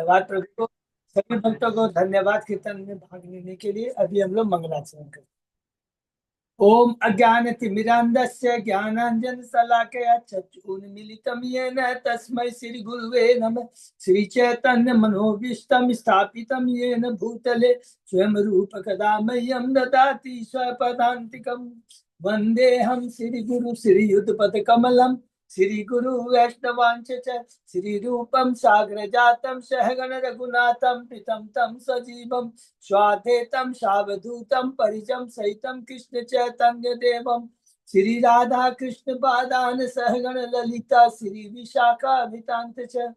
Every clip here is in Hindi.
धन्यवाद प्रभु को, सभी भक्तों को धन्यवाद कीर्तन में भाग लेने के लिए। अभी हम लोग मंगलाचरण करें। ओम अज्ञानतिमिरान्धस्य ज्ञानाञ्जनशलाकया चक्षुरुन्मीलितं येन तस्मै श्रीगुरुवे नमः। श्रीचैतन्यमनोभीष्टं स्थापितं येन भूतले स्वयं रूप कदा मह्यं ददाति स्वपदान्तिकं। वन्देऽहं श्रीगुरु श्रीयुतपदकमलं श्रीगुरु वैष्णवांश श्रीरूपं साग्रजातं सहगण रघुनाथं पितं तं सजीवं स्वाधेतं सावधूतं परिजं सहितं कृष्ण चैतन्य देवं श्री राधा कृष्ण पादान सहगण ललिता श्री विशाखाभितांत च।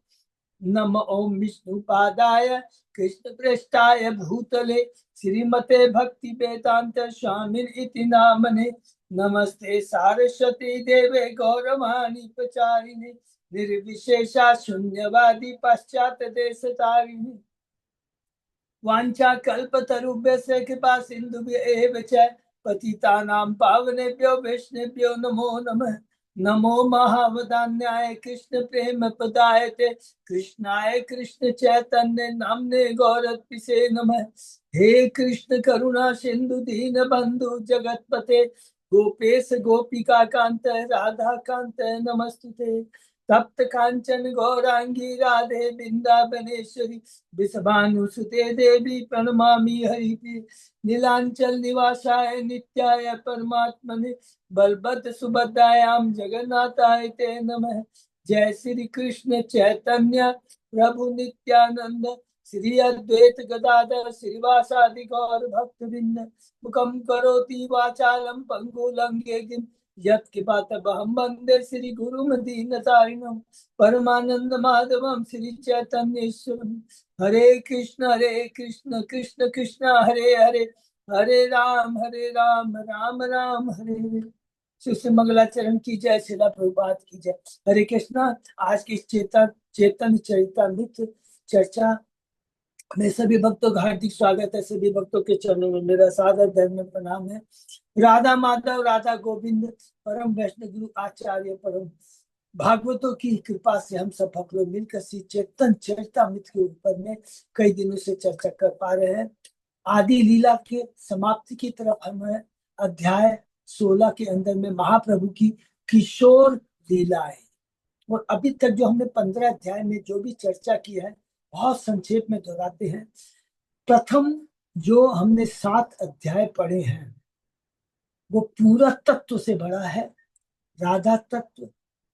नम ओम विष्णुपादाय कृष्ण पृष्ठाय भूतले श्रीमते भक्ति वेदांत स्वामी इति नामने। नमस्ते सारस्वती देवे गौरवाणी प्रचारिणे निर्विशेषा शून्यवादी पाश्चात देश तारिणी। वांछा कल्पतरुभ्यस्य कृपा सिन्धुभ्य च पतितानां पावनेभ्यो वैष्णवेभ्यो नमो नमः। नमो महावदान्याय कृष्ण प्रेम पदायते कृष्णाय कृष्ण चैतन्य नामने गौरत्पिसे नमः। हे कृष्ण करुणा सिंधु दीन बंधु जगतपते गोपेश गोपिका कांत राधा कांत नमस्तुते। तप्त कांचन गौरांगी राधे वृंदावनेश्वरी वृषभानुसुते देवी प्रणमामि हरिप्रिय। नीलांचल निवासाय नित्याय परमात्मने बलभद्र सुभद्रायां जगन्नाथाय ते नमः। जय श्री कृष्ण चैतन्य प्रभु नित्यानंद श्री अद्वैत गदाधर श्रीवासादि गौर भक्तवृंद। मुखं करोति वाचालं पंगुलंघे गिं यत्कृपातमहं वन्दे श्री गुरुं दीनतारिणं परमानंद माधवं श्री चैतन्येश्वरम्। हरे कृष्ण कृष्ण कृष्ण हरे हरे हरे राम राम राम हरे हरे। शिष्य मंगलाचरण की जय, शिला प्रभुपाद की जय। हरे कृष्णा। आज की चेतन चरितामृत चर्चा में सभी भक्तों का हार्दिक स्वागत है। सभी भक्तों के चरणों में मेरा सादर धर्म प्रणाम है। राधा माधव राधा गोविंद परम वैष्णव गुरु आचार्य परम भागवतों की कृपा से हम सब भक्त लोग मिलकर श्री चेतन चरितामृत के ऊपर में कई दिनों से चर्चा कर पा रहे हैं। आदि लीला के समाप्ति की तरफ हम हैं। अध्याय 16 के अंदर में महाप्रभु की किशोर लीलाएं, और अभी तक जो हमने 15 अध्याय में जो भी चर्चा की है बहुत संक्षेप में दोहराते हैं। प्रथम जो हमने 7 अध्याय पढ़े हैं वो पूरा तत्व से भरा है। राधा तत्व,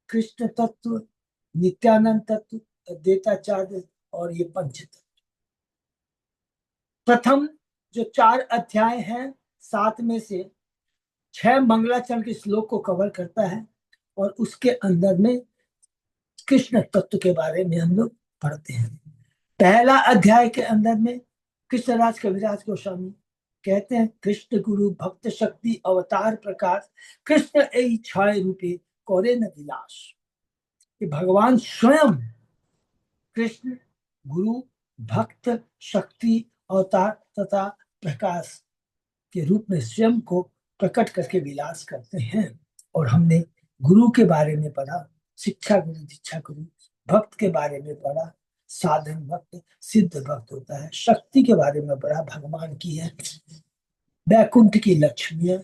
कृष्ण तत्व, नित्यानंद तत्व, अद्वैताचार्य और ये पंच तत्व। प्रथम जो 4 अध्याय हैं 7 में से 6 मंगलाचरण के श्लोक को कवर करता है, और उसके अंदर में कृष्ण तत्व के बारे में हम लोग पढ़ते हैं। पहला अध्याय के अंदर में कृष्णराज कविराज गोस्वामी कहते हैं, कृष्ण गुरु भक्त शक्ति अवतार प्रकाश कृष्ण ए छाय रूपे कौरे न विलास। कि भगवान स्वयं कृष्ण गुरु भक्त शक्ति अवतार तथा प्रकाश के रूप में स्वयं को प्रकट करके विलास करते हैं। और हमने गुरु के बारे में पढ़ा, शिक्षा गुरु दीक्षा गुरु, भक्त के बारे में पढ़ा, साधन भक्त सिद्ध भक्त होता है। शक्ति के बारे में पढ़ा, भगवान की है, बैकुंठ की लक्ष्मियां,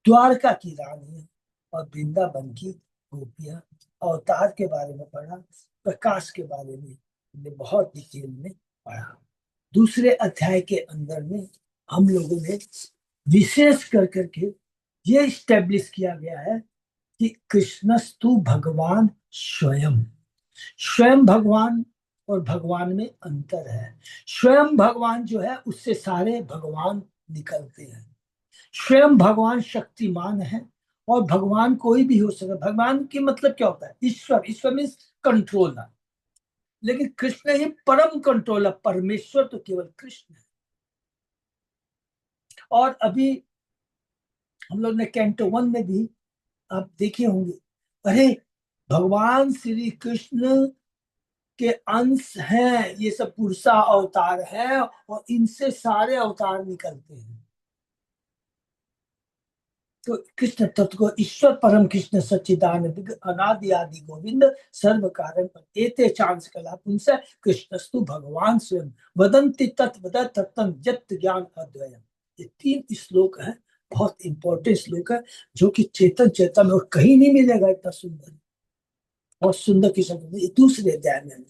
द्वारका की रानी और वृंदावन की गोपियां। अवतार के बारे में पढ़ा, प्रकाश के बारे में हमने बहुत डिटेल में पढ़ा। दूसरे अध्याय के अंदर में हम लोगों ने विशेष कर करके ये स्टैब्लिश किया गया है कि कृष्णस्तु भगवान स्वयं। स्वयं भगवान और भगवान में अंतर है। स्वयं भगवान जो है उससे सारे भगवान निकलते हैं। स्वयं भगवान शक्तिमान है, और भगवान कोई भी हो सकता है। भगवान की मतलब क्या होता है? ईश्वर। ईश्वर मीन्स कंट्रोलर। लेकिन कृष्ण ही परम कंट्रोलर, परमेश्वर तो केवल कृष्ण है। और अभी हम लोग ने कैंटो 1 में भी आप देखे होंगे, अरे भगवान श्री कृष्ण के अंश हैं, ये सब पुरुषा अवतार है और इनसे सारे अवतार निकलते हैं। तो कृष्ण तत्व को ईश्वर परम कृष्ण सच्चिदानंद अनादि आदि गोविंद सर्व कारण एते चांस कला पुंस कृष्णस्तु भगवान स्वयं वदंति तत्वद तत्तम जत ज्ञान अद्वयम। ये 3 श्लोक है, बहुत इंपॉर्टेंट श्लोक है, जो कि चेतन चेतन में और कहीं नहीं मिलेगा इतना सुंदर, बहुत सुंदर किस्म। दूसरे अध्याय में,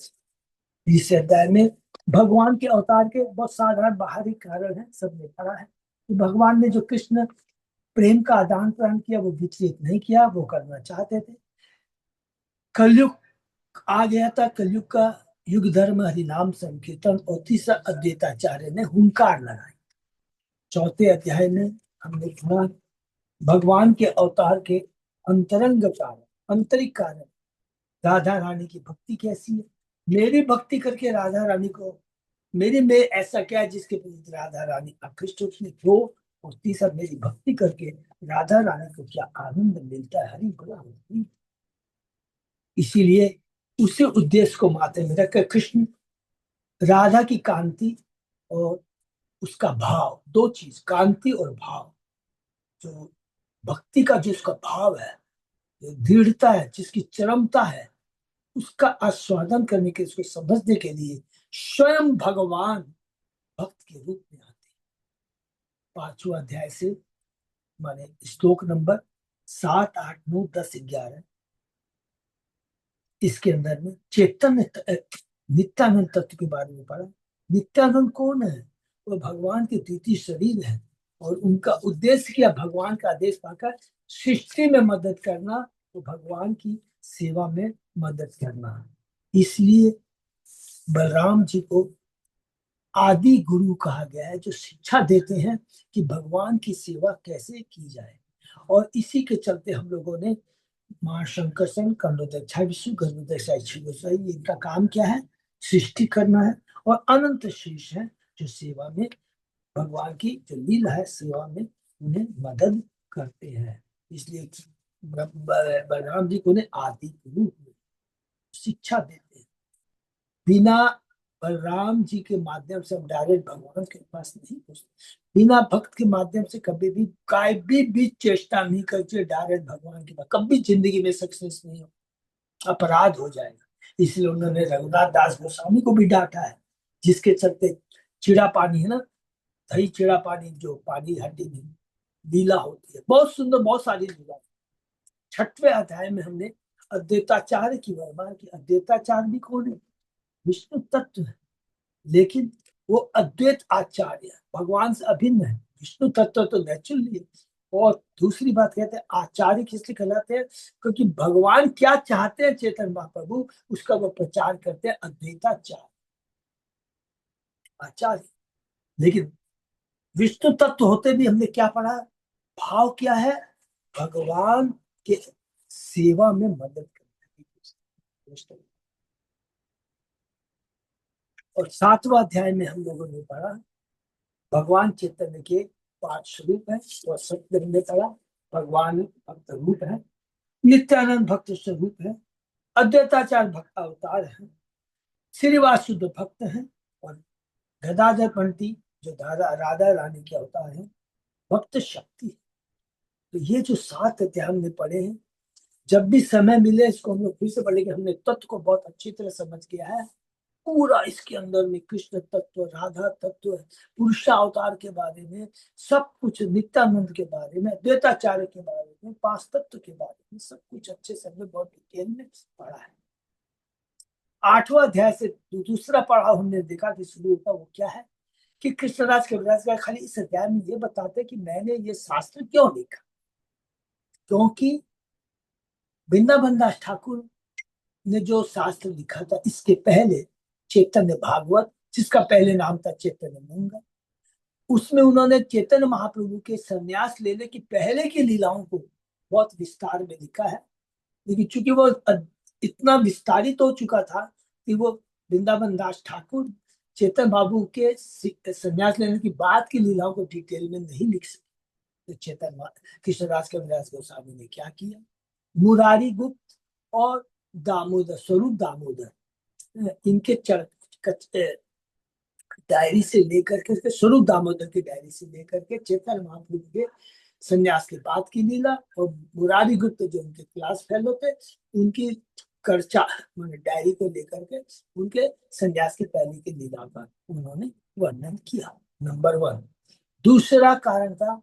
तीसरे अध्याय में भगवान के अवतार के बहुत साधारण बाहरी कारण है, सबने पढ़ा है कि भगवान ने जो कृष्ण प्रेम का आदान प्रदान किया वो विचलित नहीं किया, वो करना चाहते थे। कलयुग आ गया था, कलयुग का युग धर्म हरिनाम संकीर्तन, और तीसरा अद्वैताचार्य ने हुंकार लगाई। चौथे अध्याय में हमने पढ़ा भगवान के अवतार के अंतरंग कारण, आंतरिक कारण, राधा रानी की भक्ति कैसी है, मेरी भक्ति करके राधा रानी को, मेरी में ऐसा क्या है जिसके प्रति राधा रानी आकृष्ट होती हो, और तीसरा मेरी भक्ति करके राधा रानी को क्या आनंद मिलता है, हरि बोला हरि। इसीलिए उसी उद्देश्य को माथे में रखकर कृष्ण राधा की कांति और उसका भाव, 2 चीज, कांति और भाव, जो भक्ति का जो उसका भाव है, जो दृढ़ता है, जिसकी चरमता है, उसका आस्वादन करने के, उसको समझने के लिए स्वयं भगवान भक्त के रूप में आते हैं। 5वां अध्याय से माने श्लोक नंबर 7, 8, 9, 10, 11, इसके अंदर में चैतन्य नित्यानंद तत्व के बारे में पढ़ा। नित्यानंद कौन है? वो भगवान के द्वितीय शरीर है, और उनका उद्देश्य क्या, भगवान का आदेश पाकर सृष्टि में मदद करना, तो भगवान की सेवा में मदद करना। इसलिए बलराम जी को आदि गुरु कहा गया है, जो शिक्षा देते हैं कि भगवान की सेवा कैसे की जाए। और इसी के चलते हम लोगों ने मां शंकरसन, कर्णोदय विष्णु, गर्भोदय, इनका काम क्या है, सृष्टि करना है, और अनंत शेष है जो सेवा में, भगवान की जो लीला है सेवा में उन्हें मदद करते हैं। इसलिए बलराम जी को आदि गुरु शिक्षा देते हैं। बिना बलराम जी के माध्यम से हम डायरेक्ट भगवान के पास नहीं पहुंचते। बिना भक्त के माध्यम से कभी भी कभी भी चेष्टा नहीं करते डायरेक्ट भगवान के पास, कभी जिंदगी में सक्सेस नहीं हो, अपराध हो जाएगा। इसलिए उन्होंने रघुनाथ दास गोस्वामी को भी डांटा है, जिसके चलते चिड़ा पानी है ना, दही चिड़ा पानी, जो पानी हड्डी में लीला होती है, बहुत सुंदर, बहुत सारी लीला। 6वें अध्याय में हमने अद्वैताचार्य की वर्णना की। अद्वैताचार्य भी कौन है? विष्णु तत्व है, लेकिन वो अद्वैत आचार्य है, भगवान से अभिन्न है। विष्णु तत्व तो नेचुरली है। और दूसरी बात कहते हैं आचार्य किस लिए कहलाते हैं, क्योंकि भगवान क्या चाहते हैं चेतन महाप्रभु, उसका वो प्रचार करते हैं, अद्वैताचार्य आचार्य। लेकिन विष्णु तत्व होते भी हमने क्या पढ़ा, भाव क्या है, भगवान के सेवा में मदद करना। और 7वां अध्याय में हम लोगों ने पढ़ा भगवान चैतन्य के 5 स्वरूप है, और सत्य हमने पढ़ा भगवान भक्त रूप है, नित्यानंद भक्त स्वरूप है, अद्वैताचार्य भक्त अवतार है, श्रीवास शुद्ध भक्त है, और गदाधर पंडित जो राधा रानी के अवतार है, भक्त शक्ति है। तो ये जो 7 अध्याय हमने पढ़े हैं, जब भी समय मिले इसको हम लोग फिर से पढ़ेंगे। हमने तत्व को बहुत अच्छी तरह समझ गया है, पूरा इसके अंदर में कृष्ण तत्व, राधा तत्व, पुरुषावतार के बारे में सब कुछ, नित्यानंद के बारे में, द्वैताचार्य के बारे में, 5 तत्व के बारे में सब कुछ अच्छे से हमने बहुत डिटेल में पढ़ा है। 8वां अध्याय से दूसरा पढ़ाव हमने देखा कि शुरू होता वो क्या है, कि कृष्णराज कविराज का खाली इस अध्याय में ये बताते कि मैंने ये शास्त्र क्यों लिखा, क्योंकि वृंदावन दास ठाकुर ने जो शास्त्र लिखा था इसके पहले, चैतन्य भागवत, जिसका पहले नाम था चैतन्य मंगल, उसमें उन्होंने चैतन्य महाप्रभु के संन्यास लेने की पहले की लीलाओं को बहुत विस्तार में लिखा है। लेकिन चूंकि वो इतना विस्तारित हो चुका था कि वो वृंदावन दास ठाकुर चेतन बाबू के संन्यास लेने की बाद की लीलाओं को डिटेल में नहीं लिख सके। तो चेतन कृष्णदास कविराज गोस्वामी ने क्या किया, मुरारी गुप्त और दामोदर, स्वरूप दामोदर, इनके डायरी से लेकर के, स्वरूप दामोदर की डायरी से लेकर के चेतन महाप्रभु के संन्यास के बाद की लीला, और मुरारी गुप्त जो उनके क्लास फेलो थे, उनकी कर्चा उन्होंने डायरी को लेकर के उनके संन्यास के पहले की लीला का उन्होंने वर्णन किया। नंबर 1। दूसरा कारण था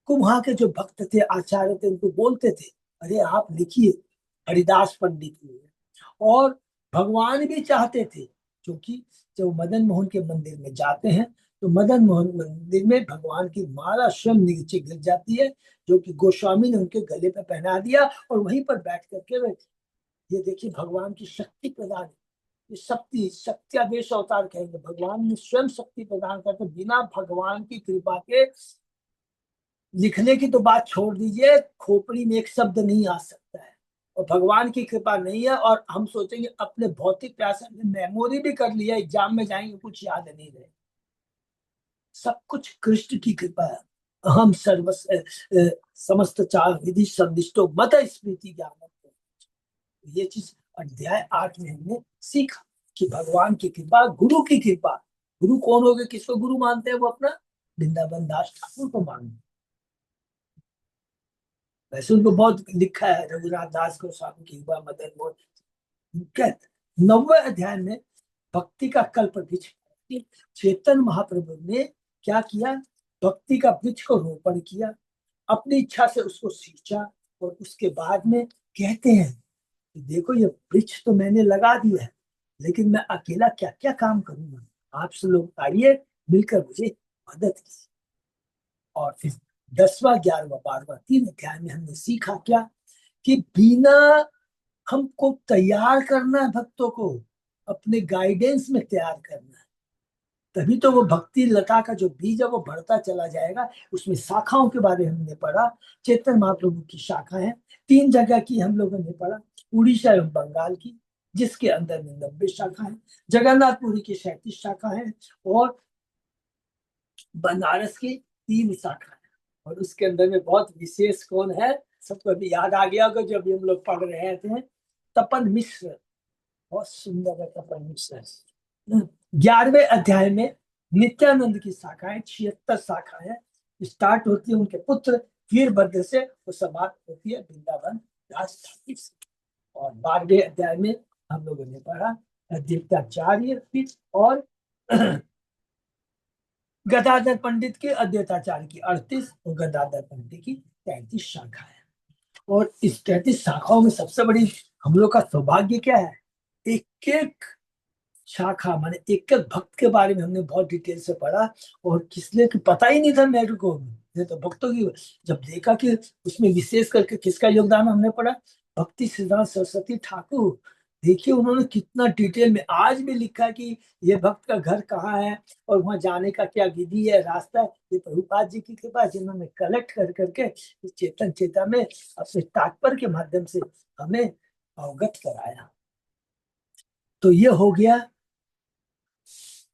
कि वहां के जो भक्त थे, आचार्य थे, उनको बोलते थे अरे आप लिखिए, हरिदास पंडित हुए। और भगवान भी चाहते थे, क्योंकि जब मदन मोहन के मंदिर में जाते हैं तो मदन मोहन मंदिर में भगवान की माला स्वयं नीचे गिर जाती है, जो कि गोस्वामी ने उनके गले पे पहना दिया और वहीं पर बैठ करके वे, ये देखिए भगवान की शक्ति प्रदान है। ये शक्ति शक्त्यादेश अवतार कहेंगे, भगवान ने स्वयं शक्ति प्रदान करके, बिना भगवान की कृपा के लिखने की तो बात छोड़ दीजिए, खोपड़ी में एक शब्द नहीं आ सकता है। और भगवान की कृपा नहीं है, और हम सोचेंगे अपने भौतिक प्रयास में मेमोरी भी कर लिया, एग्जाम में जाएंगे कुछ याद नहीं रहे। सब कुछ कृष्ण की कृपा है। हम समस्त चार विधि संदिष्टो मत स्मृति ज्ञान। ये चीज अध्याय 8 में हमने सीखा कि भगवान की कृपा, गुरु की कृपा। गुरु कौन हो गए, किसको गुरु मानते हैं? वो अपना वृंदावन दास ठाकुर को मानते हैं। वैसे उनको बहुत लिखा है, रघुनाथ दास गोस्वामी की कृपा, मदन मोहन। 9वें अध्याय में भक्ति का कल्प वृक्ष, चेतन महाप्रभु ने क्या किया? भक्ति का वृक्ष को रोपण किया, अपनी इच्छा से उसको सींचा, और उसके बाद में कहते हैं कि देखो ये वृक्ष तो मैंने लगा दिया है, लेकिन मैं अकेला क्या क्या काम करूंगा, आप सब लोग आइए मिलकर मुझे मदद कीजिए। और फिर 10वां 11वां 12वां 3 अध्याय में हमने सीखा क्या? कि बिना हमको तैयार करना है, भक्तों को अपने गाइडेंस में तैयार करना है, तभी तो वो भक्ति लता का जो बीज है वो बढ़ता चला जाएगा। उसमें शाखाओं के बारे में हमने पढ़ा। चैतन्य महाप्रभु की शाखा है 3 जगह की, हम लोगों ने पढ़ा। उड़ीसा एवं बंगाल की, जिसके अंदर में 90 शाखा है। जगन्नाथपुरी की 37 शाखा है, और बनारस की 3 शाखा है। और उसके अंदर में बहुत विशेष कौन है, सबको अभी याद आ गया होगा जो अभी हम लोग पढ़ रहे थे, तपन मिश्र। बहुत सुंदर है तपन मिश्र। 11वें अध्याय में नित्यानंद की शाखाएं 76 शाखाएं स्टार्ट होती है उनके पुत्र वीरभद्र से, वो समाप्त होती है वृंदावन दास ठाकुर से। और 12वें अध्याय में हम लोगों ने पढ़ा अद्वैताचार्य और गदाधर पंडित के अद्वैताचार्य की 38 और गदाधर पंडित की 33 शाखा है। और इस 33 शाखाओं में सबसे बड़ी हम लोग का सौभाग्य क्या है? एक एक शाखा माने एक एक भक्त के बारे में हमने बहुत डिटेल से पढ़ा, और किसलिए कि पता ही नहीं था मेरे को। ये तो भक्तों की, जब देखा कि उसमें विशेष करके किसका योगदान हमने पढ़ा, भक्ति सिद्धांत सरस्वती ठाकुर। देखिए उन्होंने कितना डिटेल में आज भी लिखा कि ये भक्त का घर कहाँ है और वहां जाने का क्या विधि है, रास्ता है। ये प्रभुपाद जी की कृपा, जिन्होंने कलेक्ट कर करके इस चेतन चेता में अपने तात्पर्य के माध्यम से हमें अवगत कराया। तो ये हो गया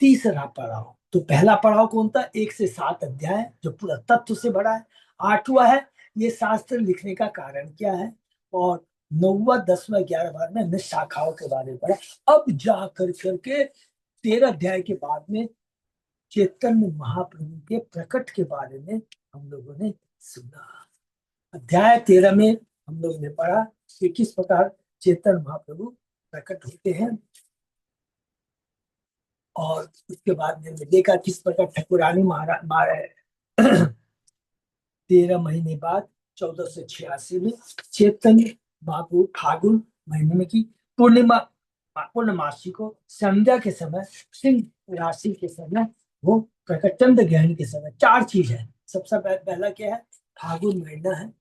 तीसरा पड़ाव। तो पहला पड़ाव कौन था? 1 से 7 अध्याय जो पूरा तत्व से भरा है। 8वां है ये शास्त्र लिखने का कारण क्या है। और 9वां 10वां 11वां में हमने शाखाओं के बारे में पढ़ा। अब जा कर करके 13 अध्याय के बाद में चैतन्य महाप्रभु के प्रकट के बारे में हम लोगों ने सुना। अध्याय 13 में हम लोगों ने पढ़ा कि किस प्रकार चैतन्य महाप्रभु प्रकट होते हैं, और उसके बाद में देखा किस प्रकार ठाकुरानी महाराज 13 महीने बाद 1486 में चैतन्य महाप्रभु फागुन महीने में की पूर्णमासी को संध्या के समय, सिंह राशि के समय, वो प्रकट चंद्र ग्रहण के समय। 4 चीज है। सबसे पहला क्या है? फागुन महीना है,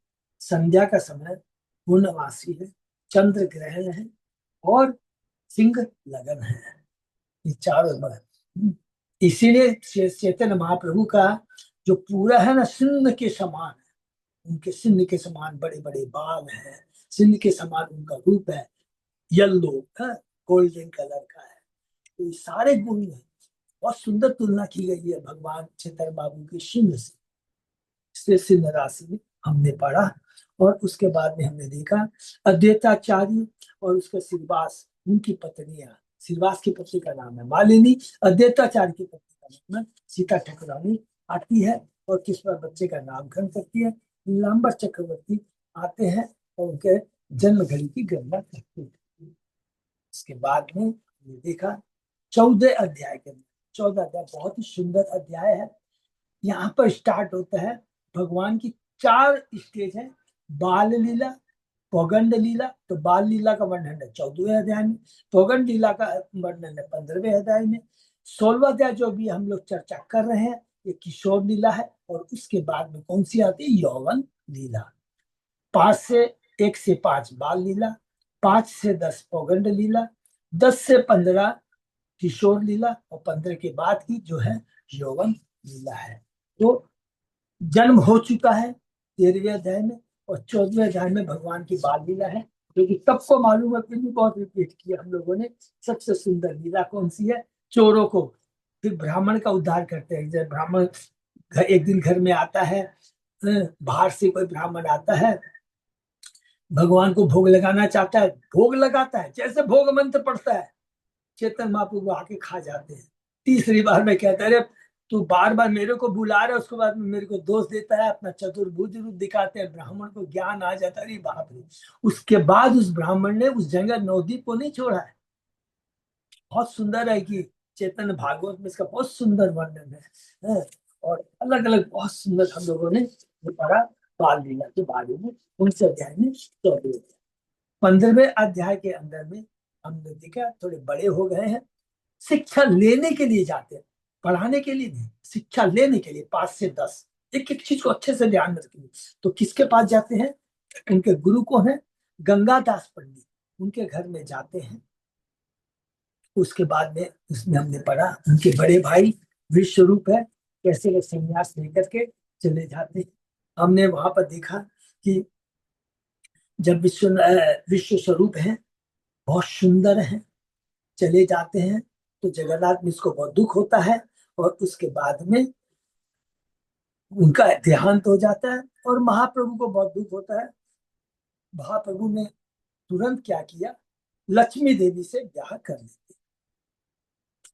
संध्या का समय, पूर्णमासी है, चंद्र ग्रहण है, और सिंह लगन है। ये चारों बार इसीलिए चैतन्य महाप्रभु का जो पूरा है ना, सिंह के समान है। उनके सिंह के समान बड़े बड़े बाल हैं, सिंह के समान उनका रूप है, येलो है, गोल्डन कलर का है। तो ये सारे गुण हैं। बहुत सुंदर तुलना की गई है भगवान चैतन्य बाबू की सिंह से। इसलिए सिंह राशि में हमने पढ़ा। और उसके बाद में हमने देखा अद्वैताचार्य और उसके श्रीवास, उनकी पत्नियां। श्रीवास की पत्नी का नाम है मालिनी, अद्वैताचार्य की पत्नी का नाम है सीता ठाकुरानी आती है, और किस पर बच्चे का नामकरण करती है। नीलांबर चक्रवर्ती आते हैं और उनके जन्म घड़ी की गणना करते हैं। इसके बाद में ये देखा 14 अध्याय के अंदर, 14 अध्याय बहुत ही सुंदर अध्याय है। यहाँ पर स्टार्ट होता है भगवान की 4 स्टेज है। बाल लीला, पौगंड लीला, तो बाल लीला का वर्णन है 14वें अध्याय में, पौगंड लीला का वर्णन है 15वें अध्याय में, 16वां अध्याय जो भी हम लोग चर्चा कर रहे हैं ये किशोर लीला है। और उसके बाद में कौन सी आती है? यौवन लीला। 1 से 5 बाल लीला, 5 से 10 पौगंड लीला, 10 से 15 किशोर लीला, और 15 के बाद की जो है यौवन लीला है। तो जन्म हो चुका है 13वें अध्याय में, और 14वें अध्याय में भगवान की बाल लीला है, जो कि सबको मालूम है, फिर भी बहुत रिपीट किया हम लोगों ने। सबसे सुंदर लीला कौन सी है? चोरों को फिर ब्राह्मण का उद्धार करते हैं। जब ब्राह्मण एक दिन घर में आता है, बाहर से कोई ब्राह्मण आता है, भगवान को भोग लगाना चाहता है, भोग लगाता है, जैसे भोग मंत्र पढ़ता है चेतन महाप्रभु आके खा जाते हैं। तीसरी बार में कहता है, अरे तू बार बार मेरे को बुला रहा है, उसके बाद में मेरे को दोष देता है, अपना चतुर्भुज रूप दिखाते हैं, ब्राह्मण को ज्ञान आ जाता है। अरे बाप रे! उसके बाद उस ब्राह्मण ने उस जगह नवदीप को नहीं छोड़ा है। बहुत सुंदर है कि चैतन्य भागवत में इसका बहुत सुंदर वर्णन है। और अलग अलग बहुत सुंदर हम लोगों ने ये पढ़ा बाल लीला के बारे में। 19 अध्याय में 14 15वें अध्याय के अंदर में हमने देखा थोड़े बड़े हो गए हैं, शिक्षा लेने के लिए जाते हैं, पढ़ाने के लिए नहीं, शिक्षा लेने के लिए। 5 से 10 एक एक चीज को अच्छे से ध्यान रखिए। तो किसके पास जाते हैं? उनके गुरु को है गंगादास पंडित, उनके घर में जाते हैं। उसके बाद में उसमें हमने पढ़ा उनके बड़े भाई विश्व रूप है, कैसे वे संन्यास लेकर के चले जाते हैं। हमने वहां पर देखा कि जब विश्व स्वरूप है, बहुत सुंदर है, चले जाते हैं, तो जगन्नाथ मिश्र को बहुत दुख होता है, और उसके बाद में उनका देहांत हो जाता है, और महाप्रभु को बहुत दुख होता है। महाप्रभु ने तुरंत क्या किया? लक्ष्मी देवी से ब्याह कर लिया।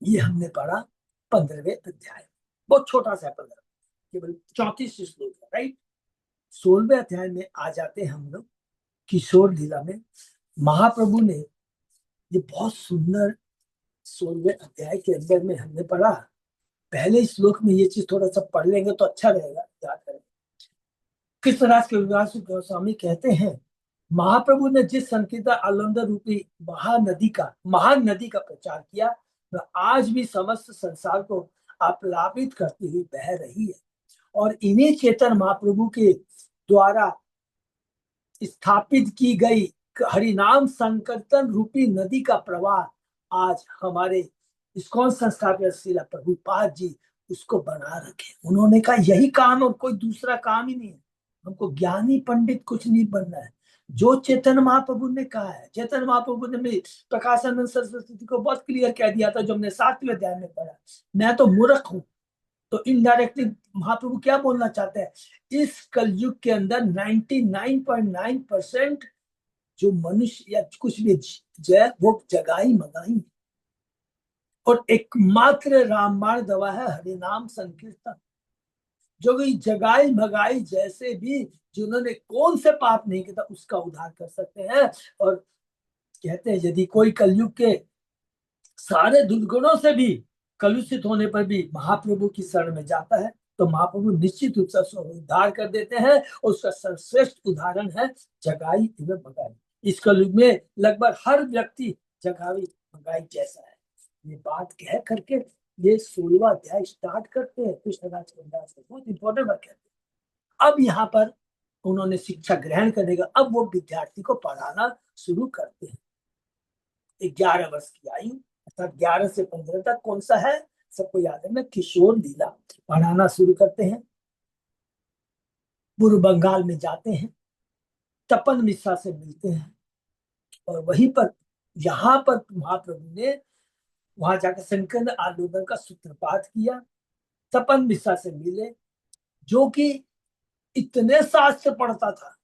ये हमने पढ़ा 15वें अध्याय। बहुत छोटा सा 15, केवल 34 श्लोक है, राइट। 16वें अध्याय में आ जाते हैं हम लोग किशोर लीला में। महाप्रभु ने ये बहुत सुंदर 16वें अध्याय के अंदर में हमने पढ़ा। पहले श्लोक में ये चीज थोड़ा सा पढ़ लेंगे तो अच्छा रहेगा, याद करें। कृष्णराज के विवाह गोस्वामी कहते हैं, महाप्रभु ने जिस संकीर्तन आनंद रूपी महान नदी का प्रचार किया, वह आज भी समस्त संसार को आप्लावित करती हुई बह रही है। और इन्हीं चेतन महाप्रभु के द्वारा स्थापित की गई हरिनाम संकीर्तन रूपी नदी का प्रवाह आज हमारे इस्कॉन संस्थापक श्रील प्रभुपाद जी उसको बना रखे। उन्होंने कहा यही काम और कोई दूसरा काम ही नहीं है, हमको ज्ञानी पंडित कुछ नहीं बनना है। जो चेतन महाप्रभु ने कहा है, चेतन महाप्रभु ने भी प्रकाशानंद सरस्वती को बहुत क्लियर कह दिया था, जो हमने 7वें अध्याय में पढ़ा, मैं तो मूर्ख हूँ। तो इनडायरेक्टली महाप्रभु क्या बोलना चाहते हैं? इस कलयुग के अंदर 99.9% जो मनुष्य या कुछ भी जय वो जगाई मगाई, और एकमात्र रामबाण दवा है हरिनाम संकीर्तन। जो भी जगाई भगाई जैसे भी जिन्होंने कौन से पाप नहीं किया उसका उद्धार कर सकते हैं। और कहते हैं यदि कोई कलयुग के सारे दुर्गुणों से भी कलुषित होने पर भी महाप्रभु की शरण में जाता है, तो महाप्रभु निश्चित रूप से उसका उद्धार कर देते हैं। और उसका सर्वश्रेष्ठ उदाहरण है जगाई एवं भगाई। इस कलयुग में लगभग हर व्यक्ति जगाई भगाई जैसा है। ये बात कह करके ये 16वां अध्याय स्टार्ट करते हैं कृष्णदास कविराज से। बहुत इंपॉर्टेंट बात कहते हैं। अब यहाँ पर उन्होंने शिक्षा ग्रहण करने का, अब वो विद्यार्थी को पढ़ाना शुरू करते हैं। 11 वर्ष की आयु अर्थात 11 से 15 तक कौन सा है सबको याद है, मैं किशोर लीला पढ़ाना शुरू करते हैं। पूर्व बंगाल में जाते हैं, तपन मिश्रा से मिलते हैं, और वहीं पर यहाँ पर महाप्रभु ने वहां जाकर संकीर्ण आंदोलन का सूत्रपात किया। तपन मिश्रा से मिले, जो कि इतने शास्त्र पढ़ता था,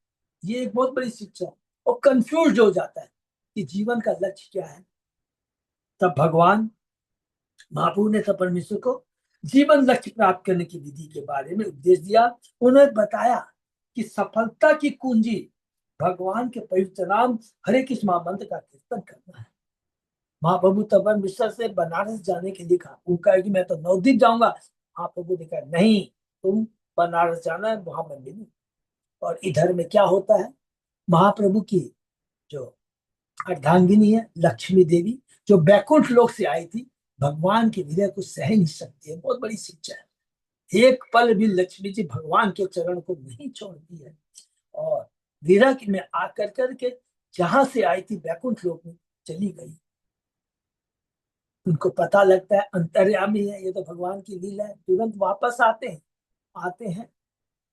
ये एक बहुत बड़ी शिक्षा, और कंफ्यूज हो जाता है कि जीवन का लक्ष्य क्या है। तब भगवान महाप्रभु ने तपन मिश्र को जीवन लक्ष्य प्राप्त करने की विधि के बारे में उपदेश दिया। उन्हें बताया कि सफलता की कुंजी भगवान के पवित्र नाम हरे कृष्ण महामंत्र का कीर्तन करना है। महाप्रभु तपन मिश्रा से बनारस जाने के लिए कहा। वो कहा कि मैं तो नवदीप जाऊंगा। महाप्रभु ने कहा नहीं, तुम बनारस जाना है, वहां मैं मिलूं। और इधर में क्या होता है, महाप्रभु की जो अर्धांगिनी है लक्ष्मी देवी, जो बैकुंठ लोक से आई थी, भगवान की विरह को सह नहीं सकती है। बहुत बड़ी शिक्षा है। एक पल भी लक्ष्मी जी भगवान के चरण को नहीं छोड़ती है, और विरह में आकर करके जहां से आई थी बैकुंठ लोक में चली गई। उनको पता लगता है अंतर्यामी है, ये तो भगवान की लीला है। तुरंत वापस आते हैं,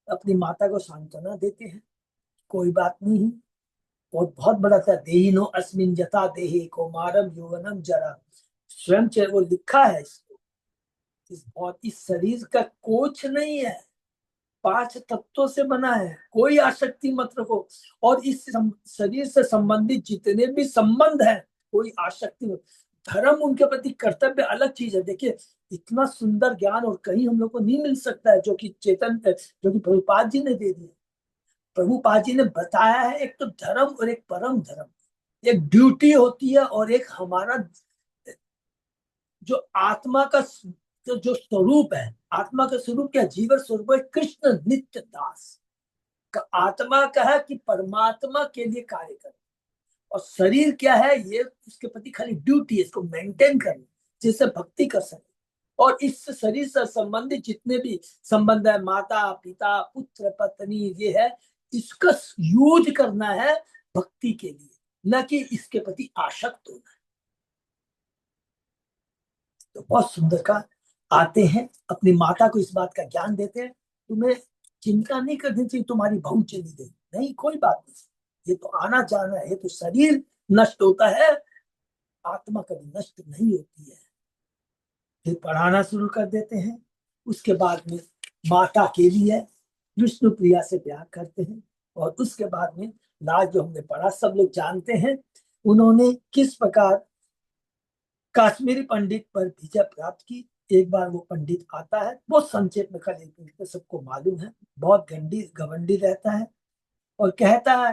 अपनी माता को सांत्वना देते हैं, कोई बात नहीं। और बहुत बड़ा था, देही नो अस्मिन यथा देही कौमारम यौवनम जरा। स्वयं वो लिखा है इसको। और इस शरीर का कुछ नहीं है, 5 तत्वों से बना है, कोई आसक्ति मत रखो। और इस शरीर से संबंधित जितने भी संबंध है, कोई आसक्ति मत। धर्म उनके प्रति कर्तव्य अलग चीज है। देखिए, इतना सुंदर ज्ञान और कहीं हम लोग को नहीं मिल सकता है, जो कि प्रभुपाद जी ने दे दिया। प्रभुपाद जी ने बताया है, एक तो धर्म और एक परम धर्म, एक ड्यूटी होती है, और एक हमारा जो आत्मा का जो स्वरूप है। आत्मा का स्वरूप क्या, जीवन स्वरूप है कृष्ण नित्य दास का। आत्मा का है कि परमात्मा के लिए कार्य करना, और शरीर क्या है, ये उसके प्रति खाली ड्यूटी है, इसको मेंटेन करना, जिससे भक्ति कर सके। और इस शरीर से संबंधित जितने भी संबंध है, माता पिता पुत्र पत्नी, ये है, इसका यूज करना है भक्ति के लिए, न कि इसके प्रति आसक्त होना है। तो बहुत सुंदर का आते हैं, अपनी माता को इस बात का ज्ञान देते हैं, तुम्हें चिंता नहीं करनी चाहिए तुम्हारी बहू चली गई, नहीं कोई बात नहीं, ये तो आना जाना है, ये तो शरीर नष्ट होता है, आत्मा कभी नष्ट नहीं होती है। फिर पढ़ाना शुरू कर देते हैं। उसके बाद में माता के लिए विष्णु प्रिया से प्यार करते हैं। और उसके बाद में लास्ट जो हमने पढ़ा, सब लोग जानते हैं, उन्होंने किस प्रकार काश्मीरी पंडित पर विजय प्राप्त की। एक बार वो पंडित आता है, बहुत संक्षेप में खाली सबको मालूम है, बहुत गंडी घमंडी रहता है, और कहता है,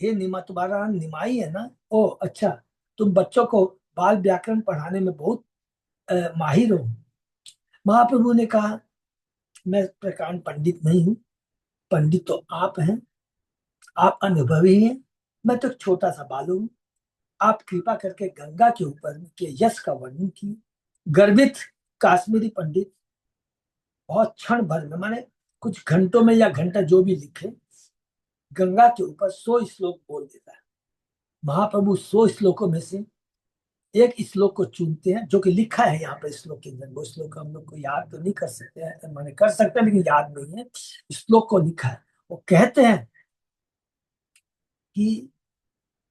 हे निमा, तुम्हारा नाम निमाई है ना? ओ अच्छा, तुम बच्चों को बाल व्याकरण पढ़ाने में बहुत माहिर हो। महाप्रभु ने कहा, मैं प्रकांड पंडित नहीं हूँ, पंडित तो आप हैं, आप अनुभवी हैं, मैं तो छोटा सा बालू हूँ। आप कृपा करके गंगा के ऊपर के यश का वर्णन किए। गर्वित काश्मीरी पंडित बहुत क्षण भर में, माने कुछ घंटों में या घंटा जो भी लिखे, गंगा के ऊपर 100 श्लोक बोल देता है। महाप्रभु 100 श्लोकों में से एक श्लोक को चुनते हैं, जो कि लिखा है यहाँ पे श्लोक के अंदर। वो श्लोक हम लोग को याद तो नहीं कर सकते हैं, माने कर सकते हैं लेकिन याद नहीं है। श्लोक को लिखा है, वो कहते हैं कि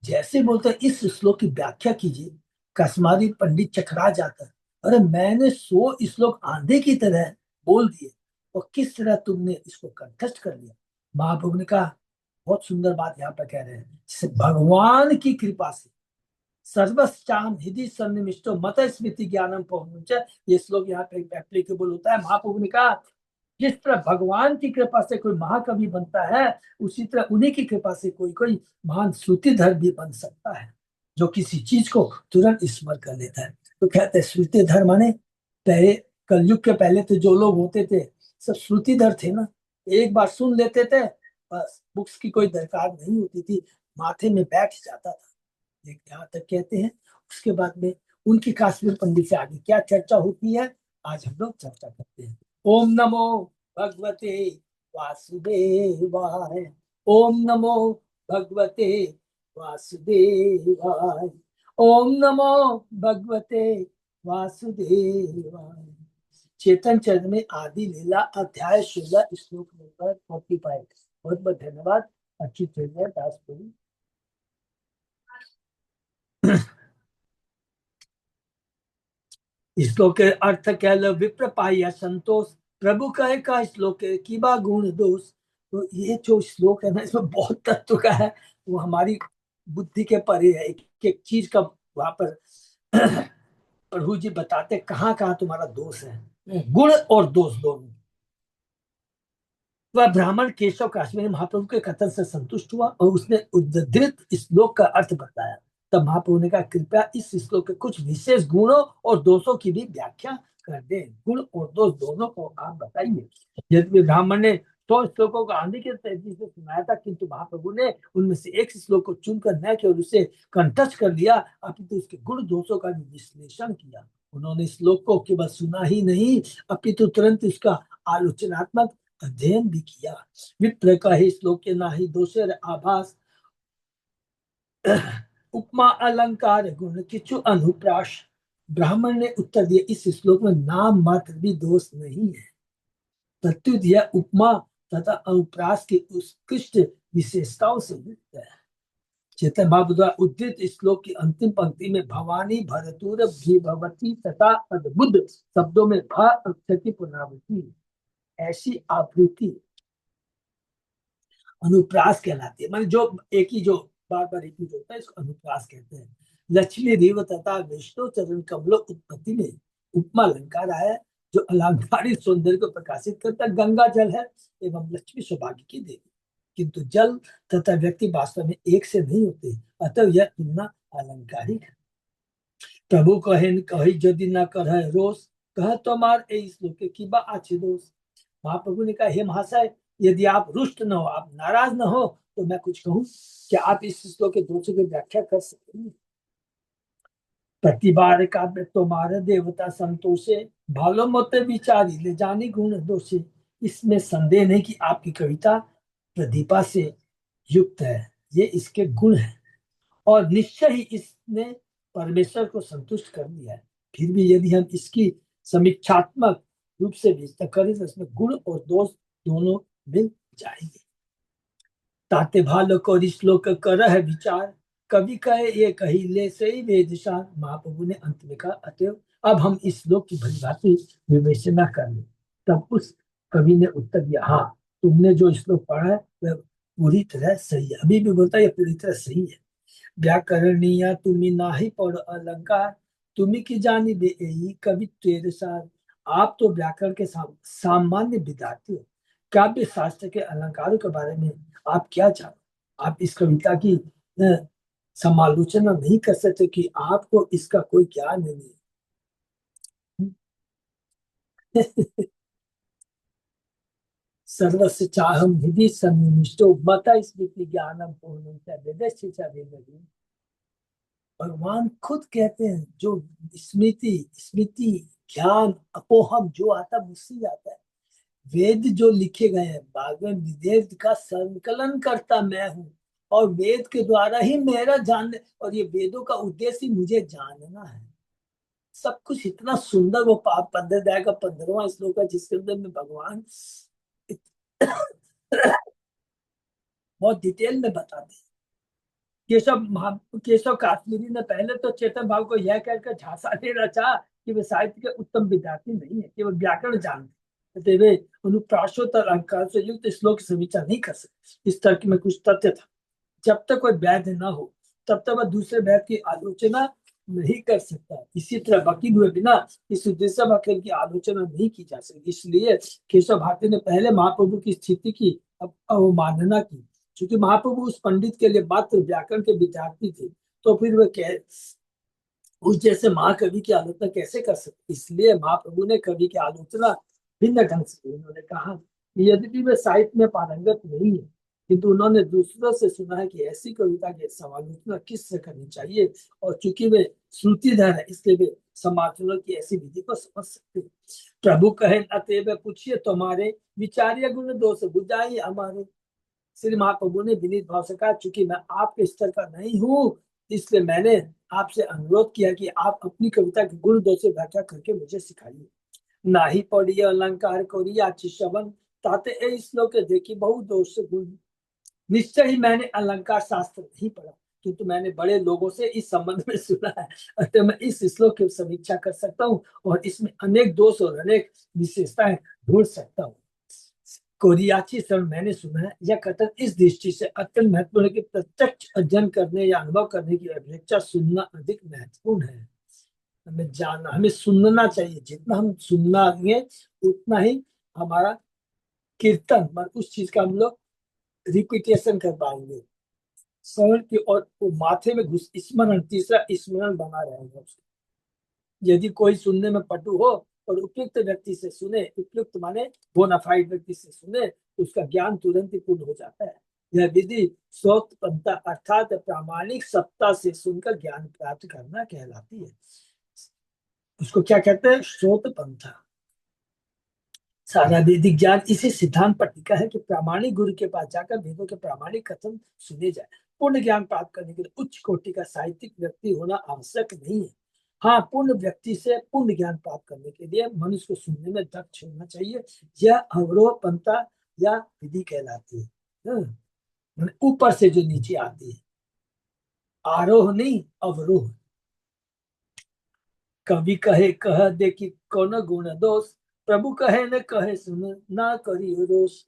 जैसे बोलते हैं, इस श्लोक की व्याख्या कीजिए। कश्मीरी पंडित चकरा जाता है, अरे मैंने 100 श्लोक आंधे की तरह बोल दिए, और किस तरह तुमने इसको कंठस्थ कर लिया। महाप्रभु ने कहा, बहुत सुंदर बात यहाँ पर कह रहे हैं, जैसे भगवान की कृपा से सर्वश्चाम हृदय सन्निविष्टो मत स्मृति ज्ञानम पहुंच। ये श्लोक यहाँ पे एप्लीकेबल होता है। महाप्रभु ने कहा, जिस तरह भगवान की कृपा से कोई महाकवि बनता है, उसी तरह उन्हीं की कृपा से कोई कोई महान श्रुतिधर भी बन सकता है, जो किसी चीज को तुरंत स्मरण कर लेता है। तो कहते हैं श्रुतिधर माने, पहले कलयुग के पहले तो जो लोग होते थे सब श्रुतिधर थे ना, एक बार सुन लेते थे, बस बुक्स की कोई दरकार नहीं होती थी, माथे में बैठ जाता था। यहाँ तक कहते हैं। उसके बाद में उनकी काश्मीर पंडित से आगे क्या चर्चा होती है, आज हम लोग चर्चा करते हैं। ओम नमो भगवते वासुदेवाय। ओम नमो भगवते वासुदेवाय। ओम नमो भगवते वासुदेवाय। चेतन चंद्र में आदि लीला अध्याय 16 श्लोक नंबर 45। बहुत बहुत धन्यवाद। अच्छी चलिए दासपुरी। श्लोक के अर्थ कह लो, विप्र पाया संतोष, प्रभु कहे का श्लोक है कि बा गुण दोष। तो ये जो श्लोक है ना, इसमें बहुत तत्व का है, वो हमारी बुद्धि के परे है। एक एक चीज का वहां पर प्रभु जी बताते कहाँ कहाँ तुम्हारा दोष है, गुण और दोष दोनों। वह ब्राह्मण केशव काश्मीरी महाप्रभु के कथन से संतुष्ट हुआ और उसने उद्धृत श्लोक का अर्थ बताया। तब महाप्रभु ने कहा, कृपया इस श्लोक के कुछ विशेष गुणों और दोषों की भी व्याख्या कर दे। गुण और दोष दोनों को आप बताइए। यद्यपि ब्राह्मण ने 100 श्लोकों को आंधी के तेजी से सुनाया था, किंतु महाप्रभु ने उनमें से एक श्लोक को चुनकर न केवल उसे कंठस्थ कर लिया, अपितु उसके गुण दोषों का भी विश्लेषण किया। उन्होंने श्लोक को केवल सुना ही नहीं, अपितु तुरंत उसका आलोचनात्मक अध्ययन भी किया। विप्र कहे श्लोक के नाही दोषेर आभास, उपमा अलंकार गुण किचु अनुप्राश। ब्राह्मण ने उत्तर दिया, इस श्लोक में नाम मात्र भी दोष नहीं है, प्रत्युत यह उपमा तथा अनुप्रास की उत्कृष्ट विशेषताओं से युक्त है। चेतन महाप्रभु द्वारा उद्धृत श्लोक की अंतिम पंक्ति में भवानी भरतुर भगवती तथा अद्भुत शब्दों में भ अक्षर की पुनरावृत्ति, ऐसी आवृत्ति अनुप्रास कहलाती है। माने जो एक ही जो बार बार रिपीट होता है, इसको अनुप्रास कहते हैं। लक्ष्मी देव तथा विष्णु चरण कमलो उत्पत्ति में उपमा अलंकार आया, जो अलंकारिक सौंदर्य को प्रकाशित करता। गंगा जल है एवं लक्ष्मी सौभाग्य की देवी, किंतु जल तथा व्यक्ति वास्तव में एक से नहीं होते, अतः यह तुलना अलंकारिक है। प्रभु कहे कही यदि न कर रोष, कह तुम्हार श्लोक की बा आछे दोष। महाप्रभु ने कहा, हे महाशय, यदि आप रुष्ट न हो, आप नाराज न हो, तो मैं कुछ कहूं क्या? आप इस श्लोक के दोषों की व्याख्या कर सकेंगे? प्रतिबार काव्य तुम्हारे देवता संतोषे, भालो मत विचारी ले जानी गुण दोषे। इसमें संदेह नहीं कि आपकी कविता प्रतिभा से युक्त है, ये इसके गुण है और निश्चय ही इसने परमेश्वर को संतुष्ट कर दिया है। फिर भी यदि हम इसकी समीक्षात्मक रूप से विचार करें तो इसमें गुण और दोष दोनों मिल जाएंगे। ताते भालो को श्लोक कर है विचार, कवि कहे ये कही ले सही वेदशान। महाप्रभु ने अंत में कहा, अतएव अब हम इस श्लोक की भलीभांति विवेचना कर ले। तब उस कवि ने उत्तर दिया, हाँ, तुमने जो श्लोक पढ़ा है वह पूरी तरह सही है। अभी भी बोलता है पूरी तरह सही है। व्याकरणीय तुम्ही नाही पढ़ अलंकार, तुम्ही की जानी बे यही कवि तेरे साथ। आप तो व्याकरण के सामान्य विद्यार्थी हो, काव्य शास्त्र के अलंकारों के बारे में आप क्या जानते? आप इस कविता की समालोचना नहीं कर सकते कि आपको इसका कोई ज्ञान नहीं है। सर्वस्य चाहम हृदय सन्निष्टो मता स्मृति ज्ञानम पूर्णम। भगवान खुद कहते हैं, जो स्मृति स्मृति ज्ञान अपोहम जो आता मुझसे आता है। वेद जो लिखे गए हैं, भागवत वेद का संकलन करता मैं हूँ, और वेद के द्वारा ही मेरा जानने, और ये वेदों का उद्देश्य ही मुझे जानना है। सब कुछ इतना सुंदर, वो 15 का 15वां श्लोक है, जिसके अंदर में भगवान बहुत डिटेल में बताते हैं। केशव काश्मीरी ने पहले तो चेतन भाव को यह कहकर झांसा दे रचा कि वे साहित्य के उत्तम विद्यार्थी नहीं है, केवल व्याकरण जानते, वे अनुप्रासोत्तर अलंकार से युक्त श्लोक की समीक्षा नहीं कर सकते। इस तर्क में कुछ तथ्य था। जब तक कोई वैध न हो तब तक वह दूसरे वैध की आलोचना नहीं कर सकता। इसी तरह वकील हुए बिना इस उद्देश्य वकील की आलोचना नहीं की जा सकती। इसलिए केशव भारती ने पहले महाप्रभु की स्थिति की अवमानना की। क्योंकि महाप्रभु उस पंडित के लिए मात्र व्याकरण के विद्यार्थी थे, तो फिर वे उस जैसे महाकवि की आलोचना कैसे कर सकते? इसलिए महाप्रभु ने कवि की आलोचना भिन्न ढंग से की। उन्होंने कहा कि यद्यपि वे साहित्य में पारंगत नहीं है, किंतु उन्होंने दूसरों से सुना है कि ऐसी कविता की समालोचना किससे करनी चाहिए, और चूंकि वे श्रुतिधर है, इसलिए वे समालोचना की ऐसी विधि को समझ सकते हैं। प्रभु कहे, अतएव पूछिए तुम्हारे विचार्य गुण दोष बुझाइए हमारे। श्री महाप्रभु ने विनीत भाव से कहा, चूंकि मैं आपके स्तर का नहीं हूँ, इसलिए मैंने आपसे अनुरोध किया कि आप अपनी कविता के गुण दोष व्याख्या करके मुझे सिखाइए। ना ही पढ़िए अलंकार कोरिया चिशवन, ताते ए श्लोक देखी बहु दोष गुण। निश्चय ही मैंने अलंकार शास्त्र नहीं पढ़ा, किंतु मैंने बड़े लोगों से इस संबंध में सुना है, अतः मैं इस श्लोक की समीक्षा कर सकता हूँ और इसमें अनेक दोष और अनेक विशेषताएं ढूंढ सकता हूँ। कोरियाची शरण मैंने सुना है, यह कथन इस दृष्टि से अत्यंत महत्वपूर्ण है कि प्रत्यक्ष अध्ययन करने या अनुभव करने की अपेक्षा सुनना अधिक महत्वपूर्ण है। हमें जानना, हमें सुनना चाहिए। जितना हम सुनेंगे उतना ही हमारा कीर्तन उस चीज का हम लोग रिपीटेशन कर पाएंगे श्रवण की, और वो माथे में घुस स्मरण, तीसरा स्मरण बना रहेगा उसको। यदि कोई सुनने में पटु हो और उपयुक्त व्यक्ति से सुने, उपयुक्त माने बोनाफाइड व्यक्ति से सुने, तो उसका ज्ञान तुरंत ही पूर्ण हो जाता है। यह विधि श्रोतपंथा अर्थात प्रामाणिक सत्ता से सुनकर ज्ञान प्राप्त करना कहलाती है। उसको क्या कहते हैं? श्रोतपंथा। सारा वैदिक ज्ञान इसी सिद्धांत पर टिका है कि प्रामाणिक गुरु के पास जाकर वेदों के प्रामाणिक कथन सुने जाए। पूर्ण ज्ञान प्राप्त करने के लिए उच्च कोटि का साहित्यिक व्यक्ति होना आवश्यक नहीं है। हाँ, पूर्ण व्यक्ति से पूर्ण ज्ञान प्राप्त करने के लिए मनुष्य को सुनने में दक्ष होना चाहिए। यह अवरोह पंथा या विधि कहलाती है। ऊपर से जो नीचे आती है, आरोह नहीं, अवरोह। कवि कहे कह दे कि कौन गुण दोष, प्रभु कहे न कहे सुन ना करियो रोष।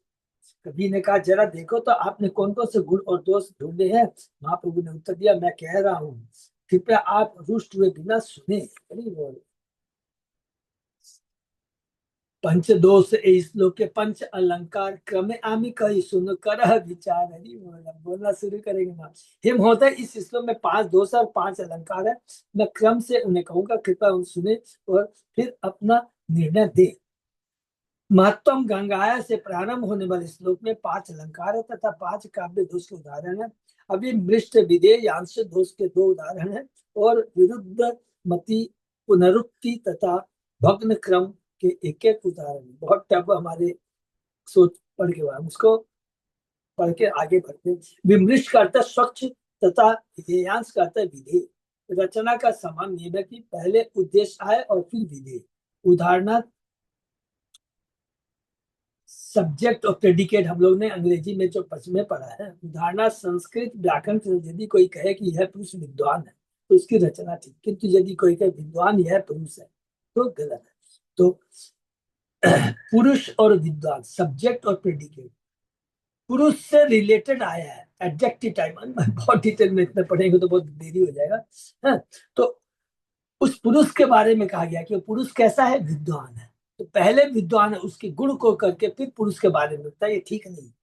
कवि ने कहा जरा देखो तो आपने कौन कौन से गुण और दोष ढूंढे हैं। महाप्रभु ने उत्तर दिया, मैं कह रहा हूँ, कृपया आप रुष्ट हुए बिना सुने। बोल पंच दोष ए श्लोक के पंच अलंकार क्रमे आमी कही सुन कर विचार। हरी बोलना शुरू करेंगे ना। हिम होता है इस श्लोक में 5 दोष और 5 अलंकार है। मैं क्रम से उन्हें कहूंगा, कृपया उन सुने और फिर अपना निर्णय दे। महत्तम गंगाया से प्रारंभ होने वाले श्लोक में 5 अलंकार है तथा 5 काव्य दोष के उदाहरण है। अभी मृष्ट विधेय यांश दोष के 2 उदाहरण है और विरुद्ध मति पुनरुक्ति तथा भग्न क्रम के एक एक उदाहरण। बहुत टफ हमारे सोच पढ़ के बाद उसको पढ़ के आगे बढ़ते। विमृष्ट का अर्थ स्वच्छ तथा विधेयांश का अर्थ विधेय। रचना का समान नियम है कि पहले उद्देश्य आए और फिर विधेय। उदाहरण सब्जेक्ट और प्रेडिकेट हम लोग ने अंग्रेजी में जो पश्चिम पढ़ा है। उदाहरण संस्कृत व्याकरण से यदि कोई कहे कि यह पुरुष विद्वान है तो उसकी रचना ठीक, किंतु यदि कोई कहे विद्वान यह पुरुष है तो गलत है। तो पुरुष और विद्वान, सब्जेक्ट और प्रेडिकेट, पुरुष से रिलेटेड आया है एडजेक्टिव टाइम। बहुत डिटेल में इतना पढ़ेंगे तो बहुत देरी हो जाएगा। है तो उस पुरुष के बारे में कहा गया कि पुरुष कैसा है, विद्वान है। तो पहले विद्वान है उसके गुण को करके फिर पुरुष के बारे में बताया, ये ठीक नहीं।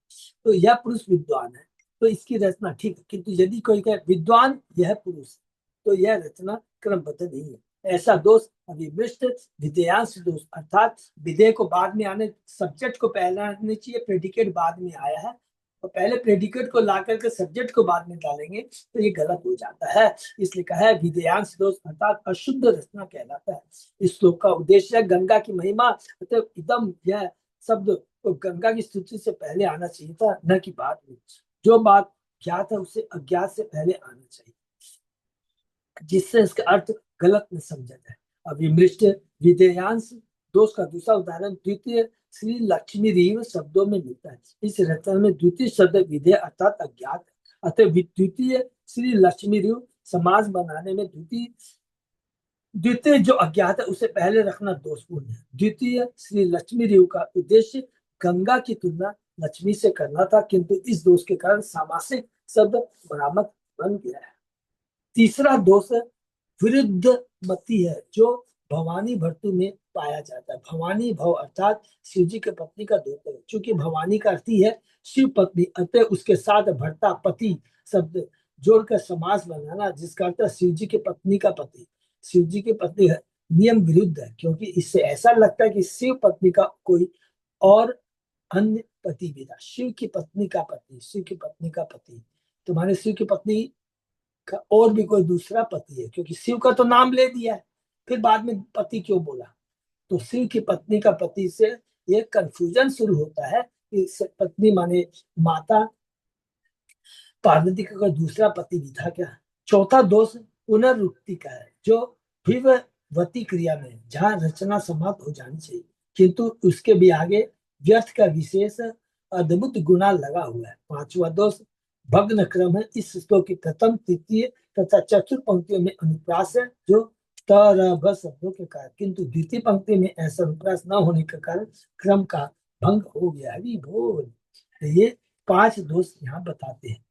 तो यह पुरुष विद्वान है तो इसकी रचना ठीक है, किंतु यदि कोई कहे विद्वान यह पुरुष तो यह रचना क्रमबद्ध नहीं है। ऐसा दोष अभिमृष्ट विधेयांश दोष, अर्थात विधेय को बाद में आने, सब्जेक्ट को पहले आने चाहिए, प्रेडिकेट बाद में आया है, तो पहले प्रेडिकेट को ला करके सब्जेक्ट को बाद में डालेंगे तो ये गलत हो जाता है। इसलिए कहा है विधेयांश दोष अर्थात अशुद्ध रचना कहलाता है। इस श्लोक का उद्देश्य है गंगा की महिमा, मतलब एकदम यह शब्द तो गंगा की स्तुति से पहले आना चाहिए था, न कि बाद में। जो बात ज्ञात है उसे अज्ञात से पहले आना चाहिए, जिससे इसका अर्थ गलत न समझा जाए। अभिमृष्ट विधेयांश दोष का दूसरा उदाहरण द्वितीय श्री लक्ष्मी रीव शब्दों में मिलता है। इस रचना में द्वितीय शब्द विधेय अर्थात अज्ञात है। अतः द्वितीय श्री लक्ष्मी रीव समाज बनाने में द्वितीय जो अज्ञात है उसे पहले रखना दोषपूर्ण है। द्वितीय श्री लक्ष्मी रीव का उद्देश्य गंगा की तुलना लक्ष्मी से करना था, किंतु इस दोष के कारण सामासिक शब्द बरामद बन गया है। तीसरा दोष विरुद्ध मति है जो भवानी भर्तु में पाया जाता है। भवानी भव अर्थात शिव जी के पत्नी का दोष है। चूंकि भवानी का अर्थ ही है शिव पत्नी, अतः उसके साथ भर्ता पति शब्द जोड़कर समास बनाना, जिसका अर्थ शिव जी के पत्नी का पति। शिव जी की पत्नी है नियम विरुद्ध है, क्योंकि इससे ऐसा लगता है कि शिव पत्नी का कोई और अन्य पति भी था। शिव की पत्नी का पति, शिव की पत्नी का पति, तुम्हारे शिव की पत्नी का और भी कोई दूसरा पति है, क्योंकि शिव का तो नाम ले दिया है, फिर बाद में पति क्यों बोला। तो शिव की पत्नी का पति से ये कंफ्यूजन शुरू होता है कि पत्नी माने माता पार्वती का कोई दूसरा पति भी था क्या। चौथा दोष पुनरुक्ति का है, जो विववती क्रिया में जहाँ रचना समाप्त हो जानी चाहिए किंतु उसके भी आगे व्यर्थ का विशेष अद्भुत गुणा लगा हुआ है। पांचवा दोष भग्न क्रम है। इस श्लोक की प्रथम तृतीय तथा चतुर्थ पंक्तियों में अनुप्रास है जो तरह शब्दों के कारण, किंतु द्वितीय पंक्ति में ऐसा अनुप्रास न होने के कारण क्रम का भंग हो गया। हरि बोल। तो ये 5 दोष यहाँ बताते हैं।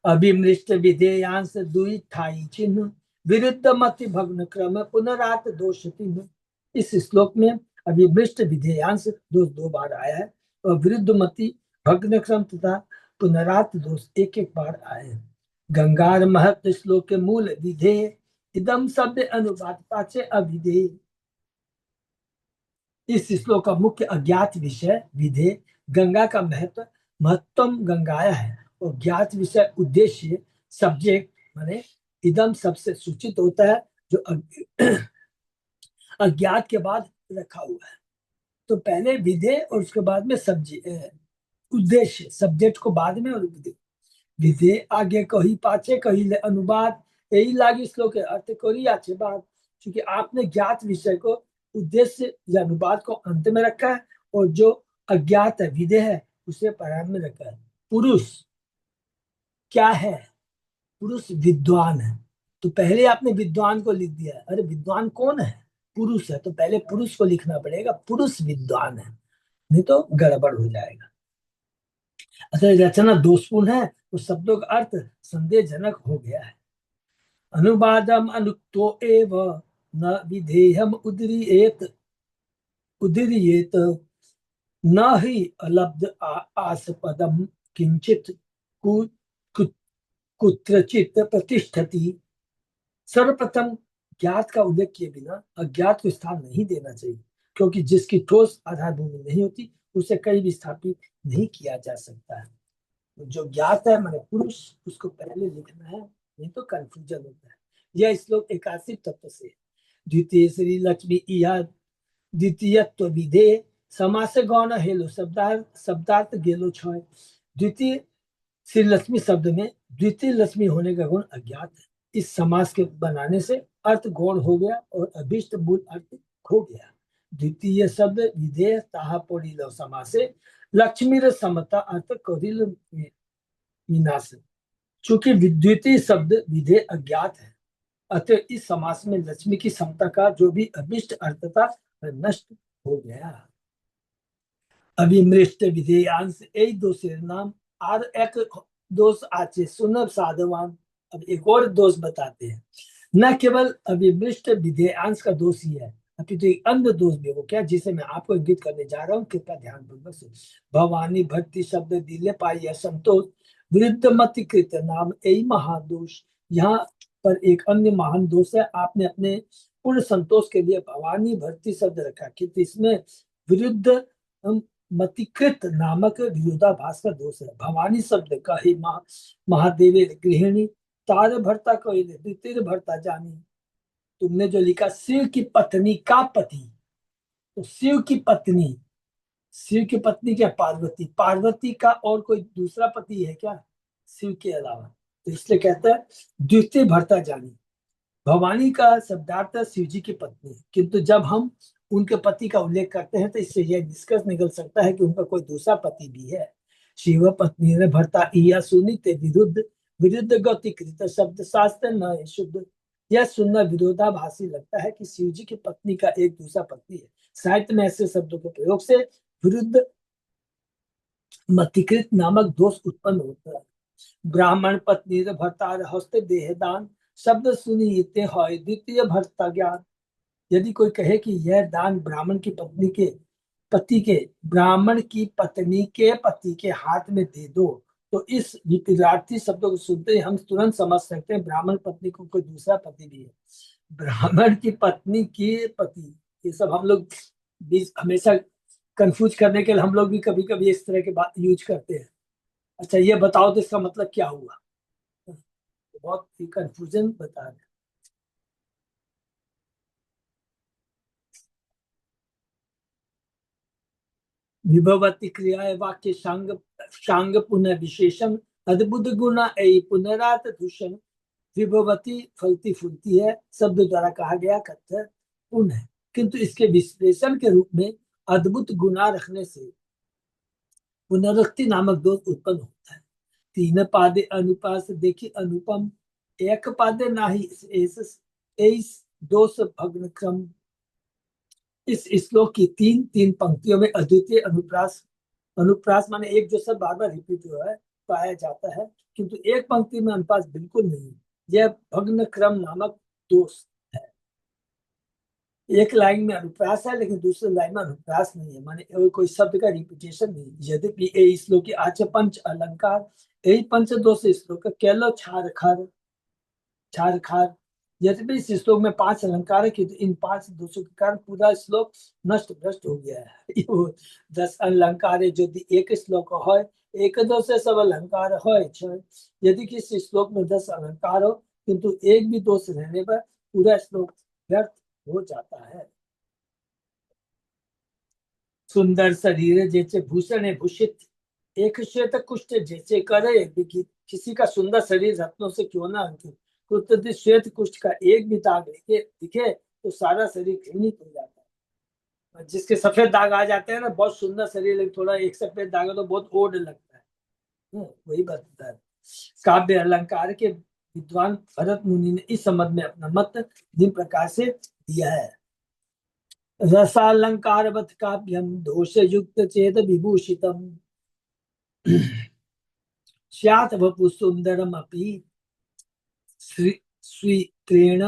अभिमृष्ट विधेयांश दुई ठाई चिन्ह विरुद्ध मति भग्न क्रम पुनरात दोष चिन्ह। इस श्लोक में अभिमृष्ट विधेयांश दोष 2 बार आया है और विरुद्धमति, भग्न क्रम तथा पुनरात दोष एक एक बार आए। गंगार महत्व श्लोक के मूल विधेय इदम शब्द अनुवाद पाचे अविधेय। इस श्लोक का मुख्य अज्ञात विषय विधेय, गंगा का महत्व, महत्तम गंगाया है, और ज्ञात विषय उद्देश्य सब्जेक्ट माने इदम सबसे सूचित होता है जो अज्ञात के बाद रखा हुआ है। तो पहले विधेय और उसके बाद में उद्देश्य, सब्जेक्ट को बाद में, और विधेय आगे कही पाछे कही ले अनुवाद, यही लागी श्लोक के अर्थ करी आछे बात। क्योंकि आपने ज्ञात विषय को उद्देश्य या अनुवाद को अंत में रखा है, और जो अज्ञात है विधेय है उसे प्रारंभ में रखा है। पुरुष क्या है? पुरुष विद्वान है। तो पहले आपने विद्वान को लिख दिया, अरे विद्वान कौन है? पुरुष है, तो पहले पुरुष को लिखना पड़ेगा, पुरुष विद्वान है, नहीं तो गड़बड़ हो जाएगा। अच्छा, रचना दोषपूर्ण है तो शब्दों का अर्थ संदेहजनक हो गया है। अनुवादम अनुक्तो एव न विधेयम उदीरियेत उदीरियेत न ही अलब्ध आस्पदम किंचित कुत्रचित प्रतिष्ठति। सर्वप्रथम ज्ञात का उल्लेख किए बिना अज्ञात को स्थान नहीं देना चाहिए, क्योंकि जिसकी ठोस आधारभूमि नहीं होती उसे कहीं भी स्थापित नहीं किया जा सकता है। जो ज्ञात है माने पुरुष, उसको पहले लिखना है, नहीं तो कंफ्यूजन होता है। यह श्लोक 81 तत्व से। द्वितीय श्री लक्ष्मी इहा द्वितीयत्व विधेय समास गौण हेलो शब्दार्थ गेलो छय। द्वितीय श्री लक्ष्मी शब्द में द्वितीय लक्ष्मी होने का गुण अज्ञात है। इस समास के बनाने से अर्थ गौण हो गया और अभिष्ट मूल अर्थ खो गया। द्वितीय शब्द विधेय ताहा पोड़िल समासे लक्ष्मी समता अर्थ कौरिल विनाश। चूंकि द्वितीय शब्द विधेय अज्ञात है, अतः इस समास में लक्ष्मी की समता का जो भी अभिष्ट अर्थ था नष्ट हो गया। अभिमृष्ट विधेयांश यही दोष नाम और एक दोष आचे सुनब साधवान। अब एक और दोष बताते हैं, न केवल अभिमृष्ट विधेयांश का दोष ही है, अपितु एक अन्य दोष भी वो क्या, जिसे मैं आपको इंगित करने जा रहा हूँ, कृपया ध्यान पूर्वक सुन। भवानी भक्ति शब्द दिले पाई संतोष विरुद्ध मति कृत नाम यही महादोष। यहाँ पर एक अन्य महान दोष है, आपने अपने पूर्ण संतोष के लिए भवानी भक्ति शब्द रखा, किंतु इसमें विरुद्ध मतिकृत नामक विरोधाभास का दोष है। भवानी शब्द का ही महादेव गृहिणी तार भरता कहले द्वितीय भरता जानी। तुमने जो लिखा शिव की पत्नी का पति, तो शिव की पत्नी, शिव की पत्नी क्या? पार्वती। पार्वती का और कोई दूसरा पति है क्या शिव के अलावा? तो इसलिए कहता है द्वितीय भरता जानी। भवानी का शब्दार्थ शिव जी की पत्नी, किंतु जब हम उनके पति का उल्लेख करते हैं तो इससे यह निष्कर्ष निकल सकता है कि उनका कोई दूसरा पति भी है। शिव पत्नी ने भरता इया सुनित विरुद्ध विरुद्ध गति कृत शब्द शास्त्र न शुद्ध। यह सुनना विरोधाभासी लगता है कि शिव जी की पत्नी का एक दूसरा पति है। साहित्य में ऐसे शब्दों के प्रयोग से विरुद्ध मतिकृत नामक दोष उत्पन्न होता है। ब्राह्मण पत्नी भरतार हस्त देहदान शब्द सुनिते है द्वितीय भरता ज्ञान। यदि कोई कहे कि यह दान ब्राह्मण की पत्नी के पति के ब्राह्मण की पत्नी के पति के हाथ में दे दो, तो इस विपरीतार्थी शब्दों को सुनते ही हम तुरंत समझ सकते हैं ब्राह्मण पत्नी को कोई दूसरा पति भी है। ब्राह्मण की पत्नी के पति, ये सब हम लोग हमेशा कंफ्यूज करने के लिए हम लोग भी कभी कभी इस तरह के बात यूज करते हैं। अच्छा ये बताओ तो इसका मतलब क्या हुआ? तो बहुत ही कंफ्यूजन बता रहे। विभवती क्रिया वाक्य शांग शांग पुनः विशेषण अद्भुत गुना ए पुनरात दूषण। विभवती फलती फूलती है शब्द द्वारा कहा गया कथ्य पुण्य है, किंतु इसके विश्लेषण के रूप में अद्भुत गुना रखने से पुनरुक्ति नामक दोष उत्पन्न होता है। तीन पादे अनुपास देखी अनुपम, एक पादे नाही इस दोष भग्न क्रम। इस श्लोक की तीन तीन पंक्तियों में अद्वितीय अनुप्रास, अनुप्रास माने एक जो सब बार बार रिपीट हुआ है पाया जाता है, किंतु एक पंक्ति में अनुपास बिल्कुल नहीं। यह भग्न क्रम नामक दोष है। एक लाइन में अनुप्रास है लेकिन दूसरे लाइन में अनुप्रास नहीं है, माने कोई शब्द का रिपीटेशन नहीं। यद्यपि ये श्लोक आचे पंच अलंकार, यही पंच दोष श्लोक केलो छार खार छार खार। यद्यपि इस श्लोक में पांच अलंकार है कि इन पांच दोषों के कारण पूरा श्लोक नष्ट भ्रष्ट हो गया है। यो 10 अलंकार है, यदि एक श्लोक है एक दो से सब अलंकार है छह। यदि किसी श्लोक में 10 अलंकार हो किंतु एक भी दोष रहने पर पूरा श्लोक व्यर्थ हो जाता है। सुंदर शरीर जैसे भूषण है भूषित, एक श्वेत कुष्ठ जैसे करे, किसी का सुंदर शरीर रत्नों से क्यों ना अंकित, तो श्वेत कुष्ठ का एक भी दाग दिखे तो सारा शरीर घृणित हो जाता है। जिसके सफेद दाग आ जाते हैं ना, बहुत सुंदर शरीर लेकिन थोड़ा एक सफेद दाग है तो बहुत ओड लगता है। वही बताता है। काव्य अलंकार के विद्वान भरत मुनि ने इस संबंध में अपना मत जिन प्रकार से दिया है। रसालंकारवत काव्यम दोष युक्त चेत विभूषितम स्यात् वपु सुंदरम अपि स्वीक्रेण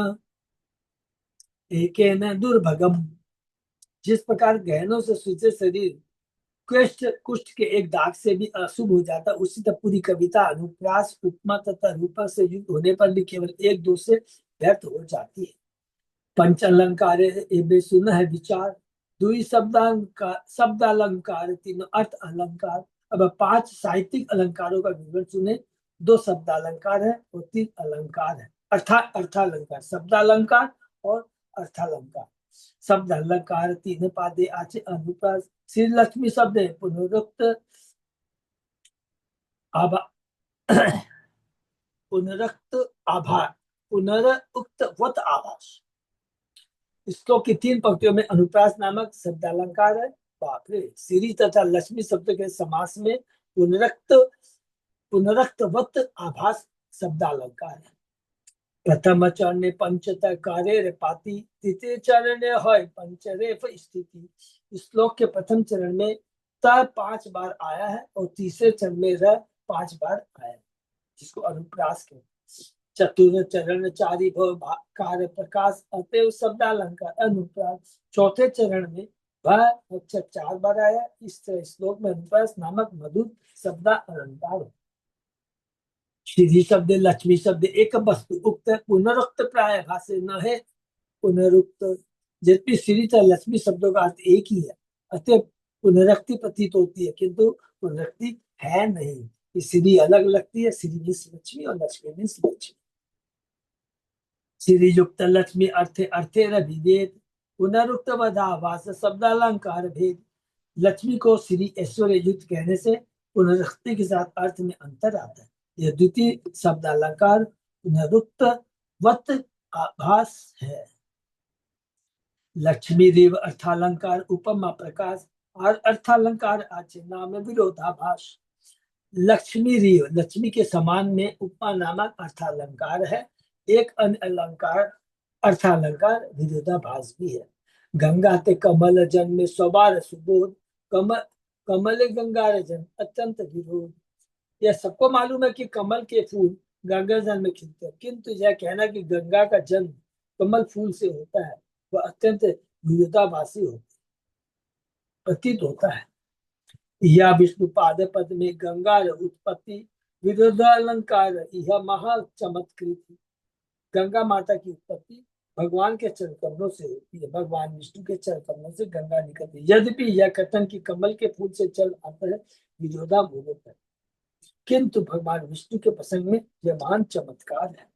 एकेन दुर्भगम। जिस प्रकार गहनों से सूचे शरीर कुष्ठ कुष्ठ के एक दाग से भी अशुभ हो जाता, उसी तरह पूरी कविता अनुप्रास उपमा तथा रूपा से युक्त होने पर भी केवल एक दो से व्यर्थ हो जाती है। पंच अलंकार सुन है विचार, दुई शब्द अलंकार, तीनों अर्थ अलंकार। अब पांच साहित्यिक अलंकारों का विवरण सुने। दो शब्द अलंकार है और तीन अलंकार है, अर्थात अर्थालंकार, शब्दालंकार और अर्थालंकार। शब्द अलंकार तीन पादे आचे अनुप्रास। श्री लक्ष्मी शब्द है पुनरुक्त आभा पुनरुक्त आभा पुनरुक्त वत आभास। श्लोक की तीन पंक्तियों में अनुप्रास नामक शब्दालंकार है। बाप रे। श्री तथा लक्ष्मी शब्द के समास में पुनरक्त पुनरक्तवत आभास शब्दालंकार है। प्रथम चरण पंचतः कार्य पाती, तृतीय चरण है पंचरेफ स्थिति। श्लोक के प्रथम चरण में त 5 बार आया है और तीसरे चरण में र 5 बार आया है, जिसको अनुप्रास कहते हैं। चतुर्थ चरण चारि भव कार्य प्रकाश अतएव शब्दालंकार अनुप्रास। चौथे चरण में भ अक्षर 4 बार आया। इस श्लोक में अनुप्रास नामक मधुर शब्दा अलंकार है। श्री शब्द लक्ष्मी शब्द एक वस्तु उक्त पुनरुक्त प्राय भाषा न है पुनरुक्त। जबकि श्री तथा लक्ष्मी शब्दों का अर्थ एक ही है, अतः पुनरुक्ति प्रतीत होती है किंतु पुनरुक्ति है नहीं। श्री अलग लगती है, श्री मीन्स लक्ष्मी और लक्ष्मी मीन्स लक्ष्मी। श्री युक्त लक्ष्मी अर्थे अर्थे विभेद, पुनरुक्त वधाभास शब्दालंकार भेद। लक्ष्मी को श्री ऐश्वर्य युक्त कहने से पुनरुक्ति के साथ अर्थ में अंतर आता है। यह द्वितीय शब्द अलंकार पुनरुक्त वत आभास है। लक्ष्मी देव अर्थालंकार उपमा प्रकाश और अर्थालंकार आचे नाम विरोधाभास। लक्ष्मी देव लक्ष्मी के समान में उपमा नामक अर्थालंकार है। एक अन्य अलंकार अर्थालंकार विरोधाभास भी है। गंगा ते कमल जन में स्वबार सुबोध, कमल कमल गंगा जन अत्यंत विरोध। यह सबको मालूम है कि कमल के फूल गंगा जल में खिलते हैं, किंतु यह कहना कि गंगा का जन्म कमल फूल से होता है वह अत्यंत विरोधाभासी प्रतीत होता है। यह विष्णु पाद पद में गंगा उत्पत्ति विरोधालंकार यह महा चमत्कृत। गंगा माता की उत्पत्ति भगवान के चरण कमलों से होती है, भगवान विष्णु के चरण कमलों से गंगा निकलती है। यद्यपि यह कथन की कमल के फूल से जल आता है विरोधाभास है, किंतु भगवान विष्णु के प्रसंग में यह महान चमत्कार है।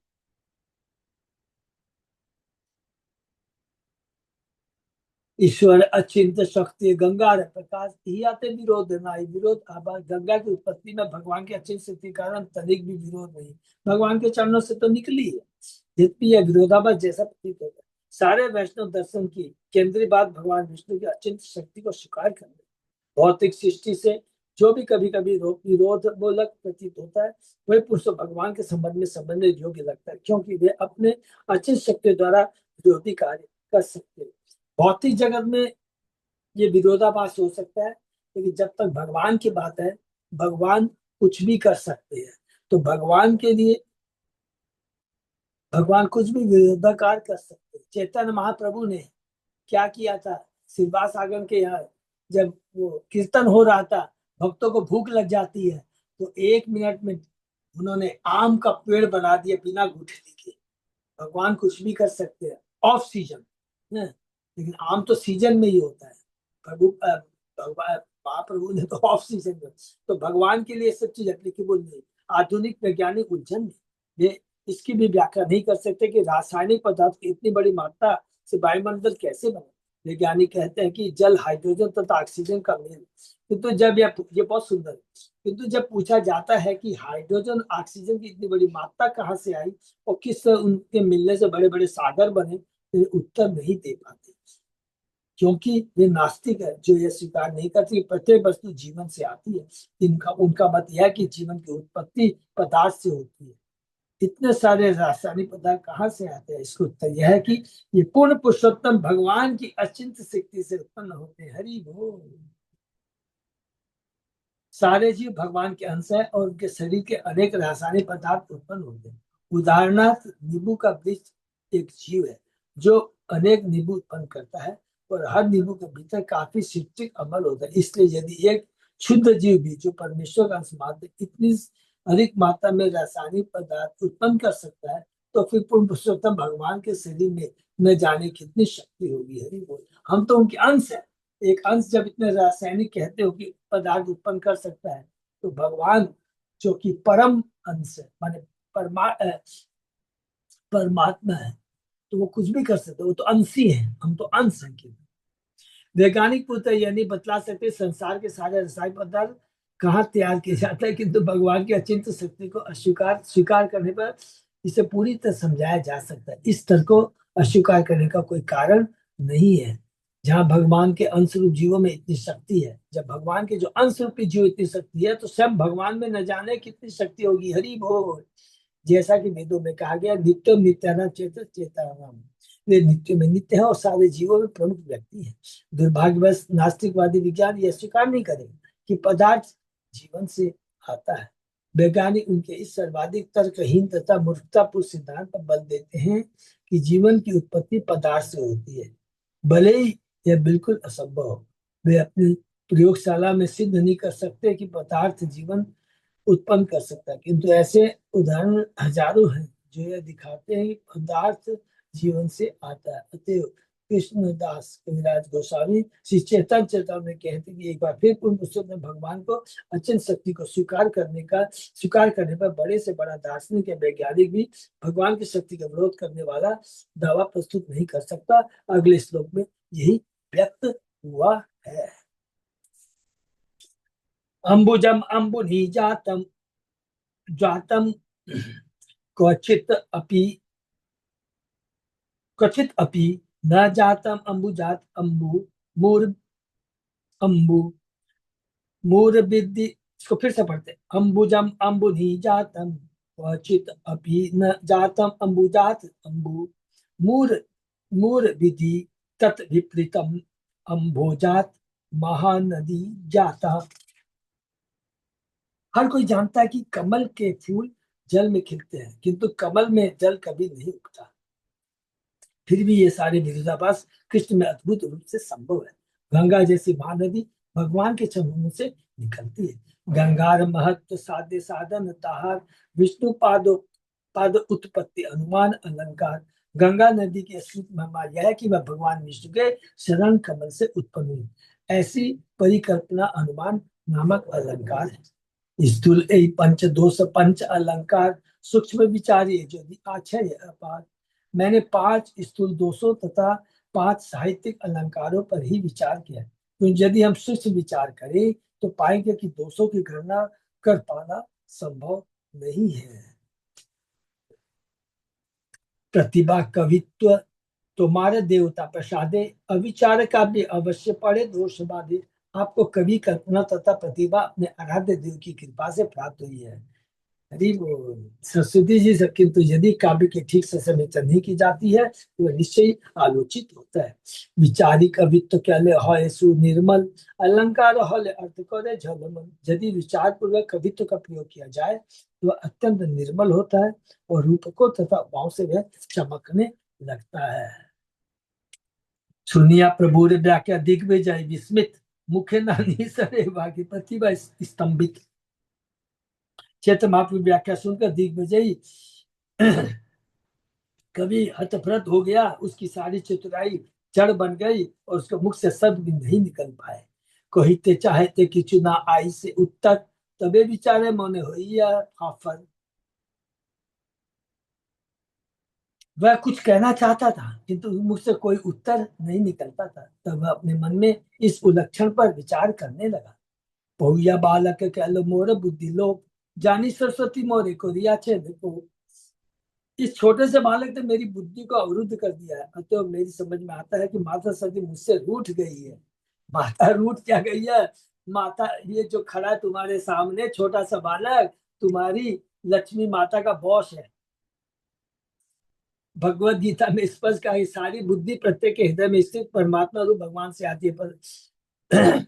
ईश्वर अचिंत शक्ति गंगा प्रकाश ही आते विरोध नाई विरोध आभास। गंगा की उत्पत्ति में भगवान के अचिंत शक्ति के कारण तनिक भी विरोध नहीं, भगवान के चरणों से तो निकली है। यद्यपि यह विरोधाभास जैसा प्रतीत होता है। सारे वैष्णव दर्शन की केंद्रीय बात भगवान विष्णु की अचिंत शक्ति को स्वीकार करना। भौतिक सृष्टि से जो भी कभी कभी विरोध मूलक प्रतीत होता है वही पुरुष भगवान के संबंध में संबंध योग्य लगता है, क्योंकि वे अपने अचिंत शक्ति द्वारा विरोधी कार्य कर सकते हैं। भौतिक जगत में ये विरोधाभास हो सकता है, लेकिन जब तक भगवान की बात है भगवान कुछ भी कर सकते हैं। तो भगवान के लिए भगवान कुछ भी विरोधाकार कर सकते हैं। चैतन्य महाप्रभु ने क्या किया था श्रीवास आगम के यहाँ, जब वो कीर्तन हो रहा था, भक्तों को भूख लग जाती है, तो 1 मिनट में उन्होंने आम का पेड़ बना दिया बिना गुठली के। भगवान कुछ भी कर सकते हैं ऑफ सीजन, है, लेकिन आम तो सीजन में ही होता है। भगवान महाप्रभु ने तो ऑफ सीजन में, तो भगवान के लिए सब चीज एप्लीकेबल नहीं। आधुनिक वैज्ञानिक उलझन में ये इसकी भी व्याख्या नहीं कर सकते कि रासायनिक पदार्थ की इतनी बड़ी मात्रा से वायुमंडल कैसे बने। वैज्ञानिक कहते हैं कि जल, हाइड्रोजन तथा ऑक्सीजन का मेल। किंतु जब ये बहुत सुंदर है, किंतु जब पूछा जाता है कि हाइड्रोजन ऑक्सीजन की इतनी बड़ी मात्रा कहाँ से आई और किस उनके मिलने से बड़े बड़े सागर बने, तो उत्तर नहीं दे पाते, क्योंकि वे नास्तिक है जो ये स्वीकार नहीं करती कि प्रत्येक वस्तु जीवन से आती है। इनका उनका मत यह है कि जीवन की उत्पत्ति पदार्थ से होती है। इतने सारे रासायनिक पदार्थ कहाँ से आते हैं? इसका उत्तर यह है कि ये पूर्ण पुरुषोत्तम भगवान की अचिंत शक्ति से उत्पन्न होते हैं। हरि बोल। सारे जीव भगवान के अंश है और उनके शरीर के अनेक रासायनिक पदार्थ उत्पन्न होते हैं। उदाहरणार्थ नींबू का वृक्ष एक जीव है जो अनेक नींबू उत्पन्न करता है, और हर नींबू के भीतर काफी सिट्रिक अम्ल होता है। इसलिए यदि एक शुद्ध जीव भी जो परमेश्वर का अंश मात्र इतनी अधिक मात्रा में रासायनिक पदार्थ उत्पन्न कर सकता है, तो फिर पूर्ण पुरुषोत्तम भगवान के शरीर में न जाने कितनी शक्ति होगी। हरि बोल। हम तो उनके अंश है। एक अंश जब इतने रासायनिक कहते हो कि पदार्थ उत्पन्न कर सकता है, तो भगवान जो कि परम अंश है, माने परमात्मा है, तो वो कुछ भी कर सकते, वो तो अंशी है, हम तो अंश हैं। वैज्ञानिक पुत्र यह नहीं बतला सकते संसार के सारे रासायनिक पदार्थ कहाँ तैयार किए जाते हैं, किंतु भगवान की अचिंत शक्ति को स्वीकार करने पर इसे पूरी तरह समझाया जा सकता है। इस तरह को अस्वीकार करने का कोई कारण नहीं है। जहाँ भगवान के अंश रूप जीवों में इतनी शक्ति है, जब भगवान के जो अंश रूपी जीव इतनी शक्ति है, तो स्वयं भगवान में न जाने कितनी शक्ति होगी। हरि बोल। जैसा कि वेदों में कहा गया, नित्य नित्याना चेत चेताराम, वे नित्य में नित्य है और सारे जीवों में प्रमुख व्यक्ति है। दुर्भाग्यवश नास्तिकवादी विज्ञान यह स्वीकार नहीं करेगा कि पदार्थ जीवन से आता है। वैज्ञानिक उनके इस सर्वाधिक तर्कहीन तथा मूर्खतापूर्ण सिद्धांत पर बल देते हैं कि जीवन की उत्पत्ति पदार्थ से होती है, भले ही यह बिल्कुल असंभव हो। वे अपनी प्रयोगशाला में सिद्ध नहीं कर सकते कि पदार्थ जीवन उत्पन्न कर सकता है, किंतु ऐसे उदाहरण हजारों हैं जो यह दिखाते हैं कि पदार्थ जीवन से आता है। अतएव कृष्णदास कविराज गोस्वामी श्री चेतन चेतावनी कहते हैं कि एक बार फिर पूर्ण पुरुषों ने भगवान को अचिंत शक्ति को स्वीकार करने पर बड़े से बड़ा दार्शनिक या वैज्ञानिक भी भगवान की शक्ति का विरोध करने वाला दावा प्रस्तुत नहीं कर सकता। अगले श्लोक में यही व्यक्त हुआ है। अंबुजम अंबुनि जातम जातम क्वचित अपि न जातम अंबुजात अंबु मूर अंबु मूर विद्धि। इसको फिर से पढ़ते, अंबुजम अंबुनि जातम क्वचित अपि न जातम अंबुजात अंबु मूर मूर विधि तत् विपरीतम अंबुजात महानदी जाता। हर कोई जानता है कि कमल के फूल जल में खिलते हैं, किंतु कमल में जल कभी नहीं उगता। फिर भी ये सारे विरोधाभास कृष्ण में अद्भुत रूप से संभव है। गंगा जैसी महानदी भगवान के चरणों से निकलती है। गंगार महत्व साध्य साधन ताहार विष्णु पाद उत्पत्ति अनुमान अलंकार। गंगा नदी की असली महिमा यह है कि वह भगवान विष्णु के शरण कमल से उत्पन्न हुई। ऐसी परिकल्पना अनुमान नामक अलंकार है। स्थूल पंच दोष पंच अलंकार सूक्ष्म विचारिए यदि आश्चर्य अपार। मैंने 5 स्थूल दोषों तथा 5 साहित्यिक अलंकारों पर ही विचार किया, तो यदि हम सूक्ष्म विचार करें तो पाएंगे कि दोषों की गणना कर पाना संभव नहीं है। प्रतिभा कवित्व तुम्हारे देवता प्रसादे, अविचार का भी अवश्य पड़े दोष बाधे। आपको कवि कल्पना तथा प्रतिभा अपने आराध्य देव की कृपा से प्राप्त हुई है। हरि बोल। सरस्वती जी से, किंतु यदि काव्य की ठीक से समीक्षा नहीं की जाती है तो वह निश्चय ही आलोचित होता है। विचारी कवित्व कहले है सुनिर्मल, अलंकार हले अर्थ करे झलमल। यदि विचार पूर्वक कवित्व का प्रयोग किया जाए तो वह अत्यंत निर्मल होता है और रूपकों तथा भाव से वह चमकने लगता है। सुनिया प्रभु रे व्याख्या दिग्विजय विस्मित मुखे नानी सरे भागी प्रतिभा स्तंभित। चैत्र महाप्रभु व्याख्या सुनकर दिग्विजयी कभी हतप्रत हो गया, उसकी सारी चतुराई जड़ बन गई और उसके मुख से शब्द भी नहीं निकल पाए। कहते चाहते कि चुना आई से उत्तर, तबे विचारे मने होइया फाफर। वह कुछ कहना चाहता था किंतु मुख से कोई उत्तर नहीं निकलता था। तब वह अपने मन में इस उलक्षण पर विचार करने लगा। बहुया बालक कह लो मोर बुद्धि लोप, जानी सरस्वती मोरे को रिया छे देखो। इस छोटे से बालक ने मेरी बुद्धि को अवरुद्ध कर दिया है, अतः मेरी समझ में आता है कि माता सती मुझसे रूठ गई है। माता रूठ क्या गई है? माता, ये जो खड़ा है तुम्हारे सामने छोटा सा बालक, तुम्हारी लक्ष्मी माता का बॉस है। भगवत गीता में स्पष्ट कहा, सारी बुद्धि प्रत्येक के हृदय में स्थित परमात्मा रूप भगवान से आती है। पर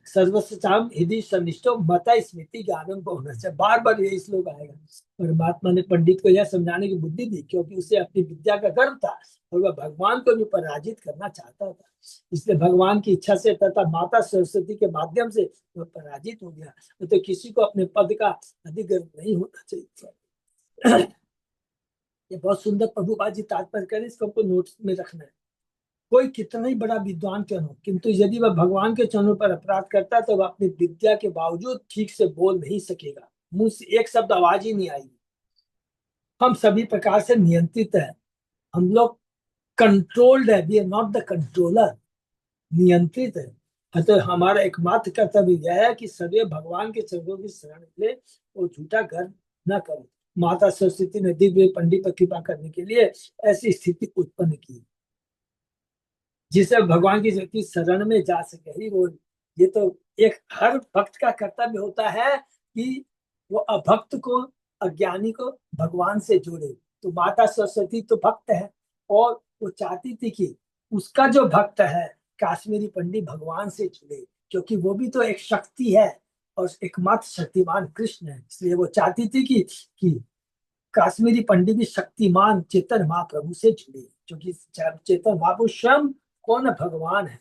सर्वस्वचाम हृदय सनिष्ठो मता स्मृति ज्ञानम बहुना से बार बार यही श्लोक आएगा। परमात्मा ने पंडित को यह समझाने की बुद्धि दी क्योंकि उसे अपनी विद्या का गर्व था और वह भगवान को भी पराजित करना चाहता था। इसलिए भगवान की इच्छा से तथा माता सरस्वती के माध्यम से वह पराजित हो गया। तो किसी को अपने पद का अधिक गर्व नहीं होना चाहिए। ये बहुत सुंदर प्रभुपाद जी तात्पर्य करें, इसको हमको नोट्स में रखना है। कोई कितना ही बड़ा विद्वान क्यों हो, किंतु यदि वह भगवान के चरणों पर अपराध करता है तो वह अपनी विद्या के बावजूद ठीक से बोल नहीं सकेगा, मुंह से एक शब्द आवाज ही नहीं आएगी। हम सभी प्रकार से नियंत्रित है, हम लोग कंट्रोल्ड है, we are not the controller, नियंत्रित है। अतः हमारा एकमात्र कर्तव्य यह है कि सदैव भगवान के चरणों की शरण ले और झूठा गर्व न करे। माता सरस्वती ने दिव्य पंडित पर कृपा करने के लिए ऐसी स्थिति उत्पन्न की जिससे भगवान की शरण में जा सके ही वो। ये तो एक हर भक्त का कर्तव्य होता है कि वो अभक्त को, अज्ञानी को भगवान से जोड़े। तो माता सरस्वती तो भक्त है और वो चाहती थी कि उसका जो भक्त है काश्मीरी पंडित भगवान से जुड़े, क्योंकि वो भी तो एक शक्ति है और एकमात्र शक्तिमान कृष्ण है। इसलिए वो चाहती थी कि काश्मीरी पंडित भी शक्तिमान चेतन महाप्रभु से जुड़े, क्योंकि चेतन महाप्रभु स्वयं कौन भगवान है।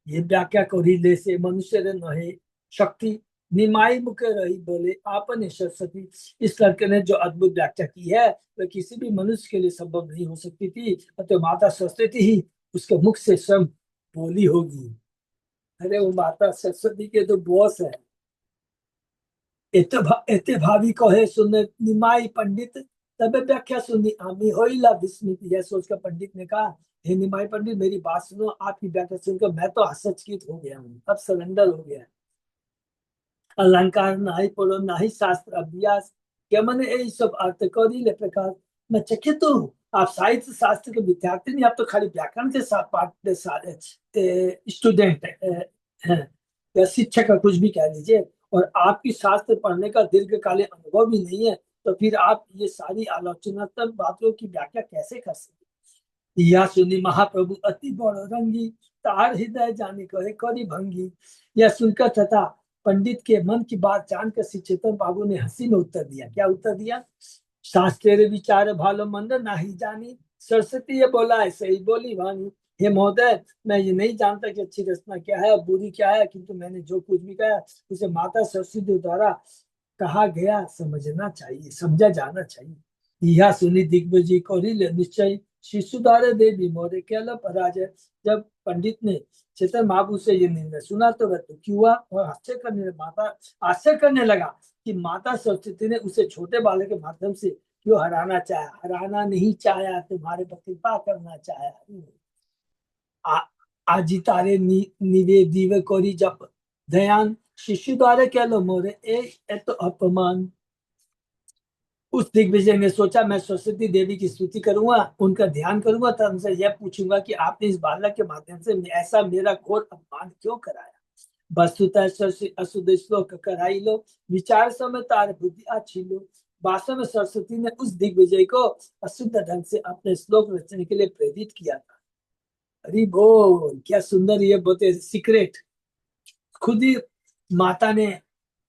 ये व्याख्या करी से मनुष्य रे नहे शक्ति निमाई मुखे रही बोले आपने सरस्वती। इस लड़के ने जो अद्भुत व्याख्या की है वह किसी भी मनुष्य के लिए संभव नहीं हो सकती थी, तो माता सरस्वती ही उसके मुख से स्वयं बोली होगी। अरे वो माता सरस्वती के तो बॉस है। एते भावी कहे सुने निमाई पंडित, तबे व्याख्या सुनी आमी होइला विस्मित। यह सोचकर पंडित ने कहा, हे निमाई पंडित मेरी बात सुनो, आपकी व्याख्या सुनकर मैं तो आश्चर्यचकित हो गया हूँ, अब सरेंडर हो गया। अलंकार नाही पढ़ो नाही शास्त्र अभ्यास, क्या मैंने यही सब अर्थ करी ले प्रकार मैं चकित हूँ। आप साहित्य शास्त्र के विद्यार्थी नहीं, आप तो खाली व्याकरण के साथ पाठ स्टूडेंट हैं या शिक्षक का कुछ भी कह लीजिए, और आपकी शास्त्र पढ़ने का दीर्घकालीन अनुभव भी नहीं है, तो फिर आप ये सारी आलोचनात्मक बातों की व्याख्या कैसे कर सकते। यह सुनी महाप्रभु अति बड़ रंगी, तार हृदय जाने कहे करी भंगी। यह सुनकर तथा पंडित के मन की बात जानकर श्री चेतन बाबू ने हंसी में उत्तर दिया। क्या उत्तर दिया? शास्त्रेर विचार भालो मंद नाही जानी, सरस्वती ये बोला है सही बोली वाणी। हे महोदय, मैं ये नहीं जानता कि अच्छी रचना क्या है और बुरी क्या है, किंतु मैंने जो कुछ भी कहा उसे माता सरस्वती द्वारा कहा गया समझना चाहिए, समझा जाना चाहिए। यह सुनी दिग्विजय कौरिल निश्चय, शिशु द्वारा देवी मोरे केवल पराजय। जब पंडित ने चेतन महाप्रभु से ये निर्णय सुना तो वह दुखी हुआ और आश्चर्य करने लगा कि माता सरस्वती ने उसे छोटे बालक के माध्यम से क्यों हराना चाहा। हराना नहीं चाहा, तुम्हारे पर कृपा करना चाहा। आजी तारे निवेदिव कोरी जप दयान, शिशु द्वारा कह लो मोरे ए तो अपमान। उस दिग्विजय ने सोचा मैं सरस्वती देवी की स्तुति करूंगा, उनका ध्यान करूंगा, तब उनसे यह पूछूंगा कि आपने इस बालक के माध्यम से ऐसा मेरा घोर अपमान क्यों कराया। वस्तुतः अशुद्ध श्लोक कराई लो, विचार समय तार बुद्धि अच्छी लो। वास्तव में सरस्वती ने उस दिग्विजय को अशुद्ध ढंग से अपने श्लोक रचने के लिए प्रेरित किया था। अरे बोल, क्या सुंदर ये बोलते सीक्रेट, खुद ही माता ने,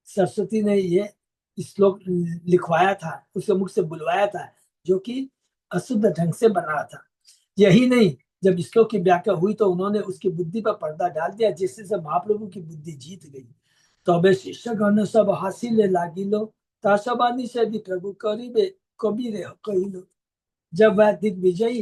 सरस्वती ने ये श्लोक लिखवाया था, उसके मुख से बुलवाया था, जो कि अशुद्ध ढंग से बना था। यही नहीं, जब श्लोक की व्याख्या हुई तो उन्होंने उसकी बुद्धि पर पर्दा डाल दिया, जिससे से महाप्रभु की बुद्धि जीत गई। तबे शिष्यगण सब हासिले लागिलो, ताशबानी से भी प्रभु करीबे कबीरे कहिलो। जब वह दिग्विजयी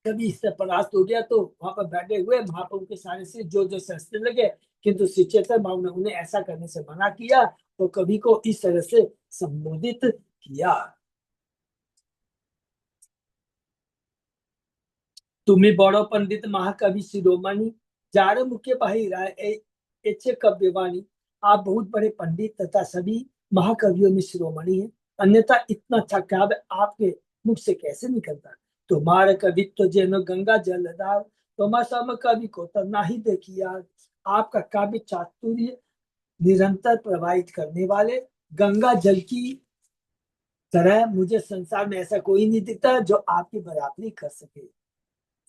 कभी इससे परास्त हो गया तो वहां पर बैठे हुए महाप्रभु के सारे से जो जो सस्ते लगे, किंतु श्री चैतन्य महाप्रभु ने उन्हें ऐसा करने से मना किया, तो कभी को इस तरह से संबोधित किया। तुम्हें बड़ो पंडित महाकवि शिरोमणि, जारे मुख्य भाई राय एचे कव्यवाणी। आप बहुत बड़े पंडित तथा सभी महाकवियों में शिरोमणि हैं, अन्यथा इतना अच्छा काव्य आपके मुख से कैसे निकलता। तुम्हारे कवित्व जेनो गंगा जलधार, तुम्हारा सम कवि को तो ना ही देखिए। आपका काव्य चातुर्य निरंतर प्रवाहित करने वाले गंगा जल की तरह मुझे संसार में ऐसा कोई नहीं दिखता जो आपकी बराबरी कर सके।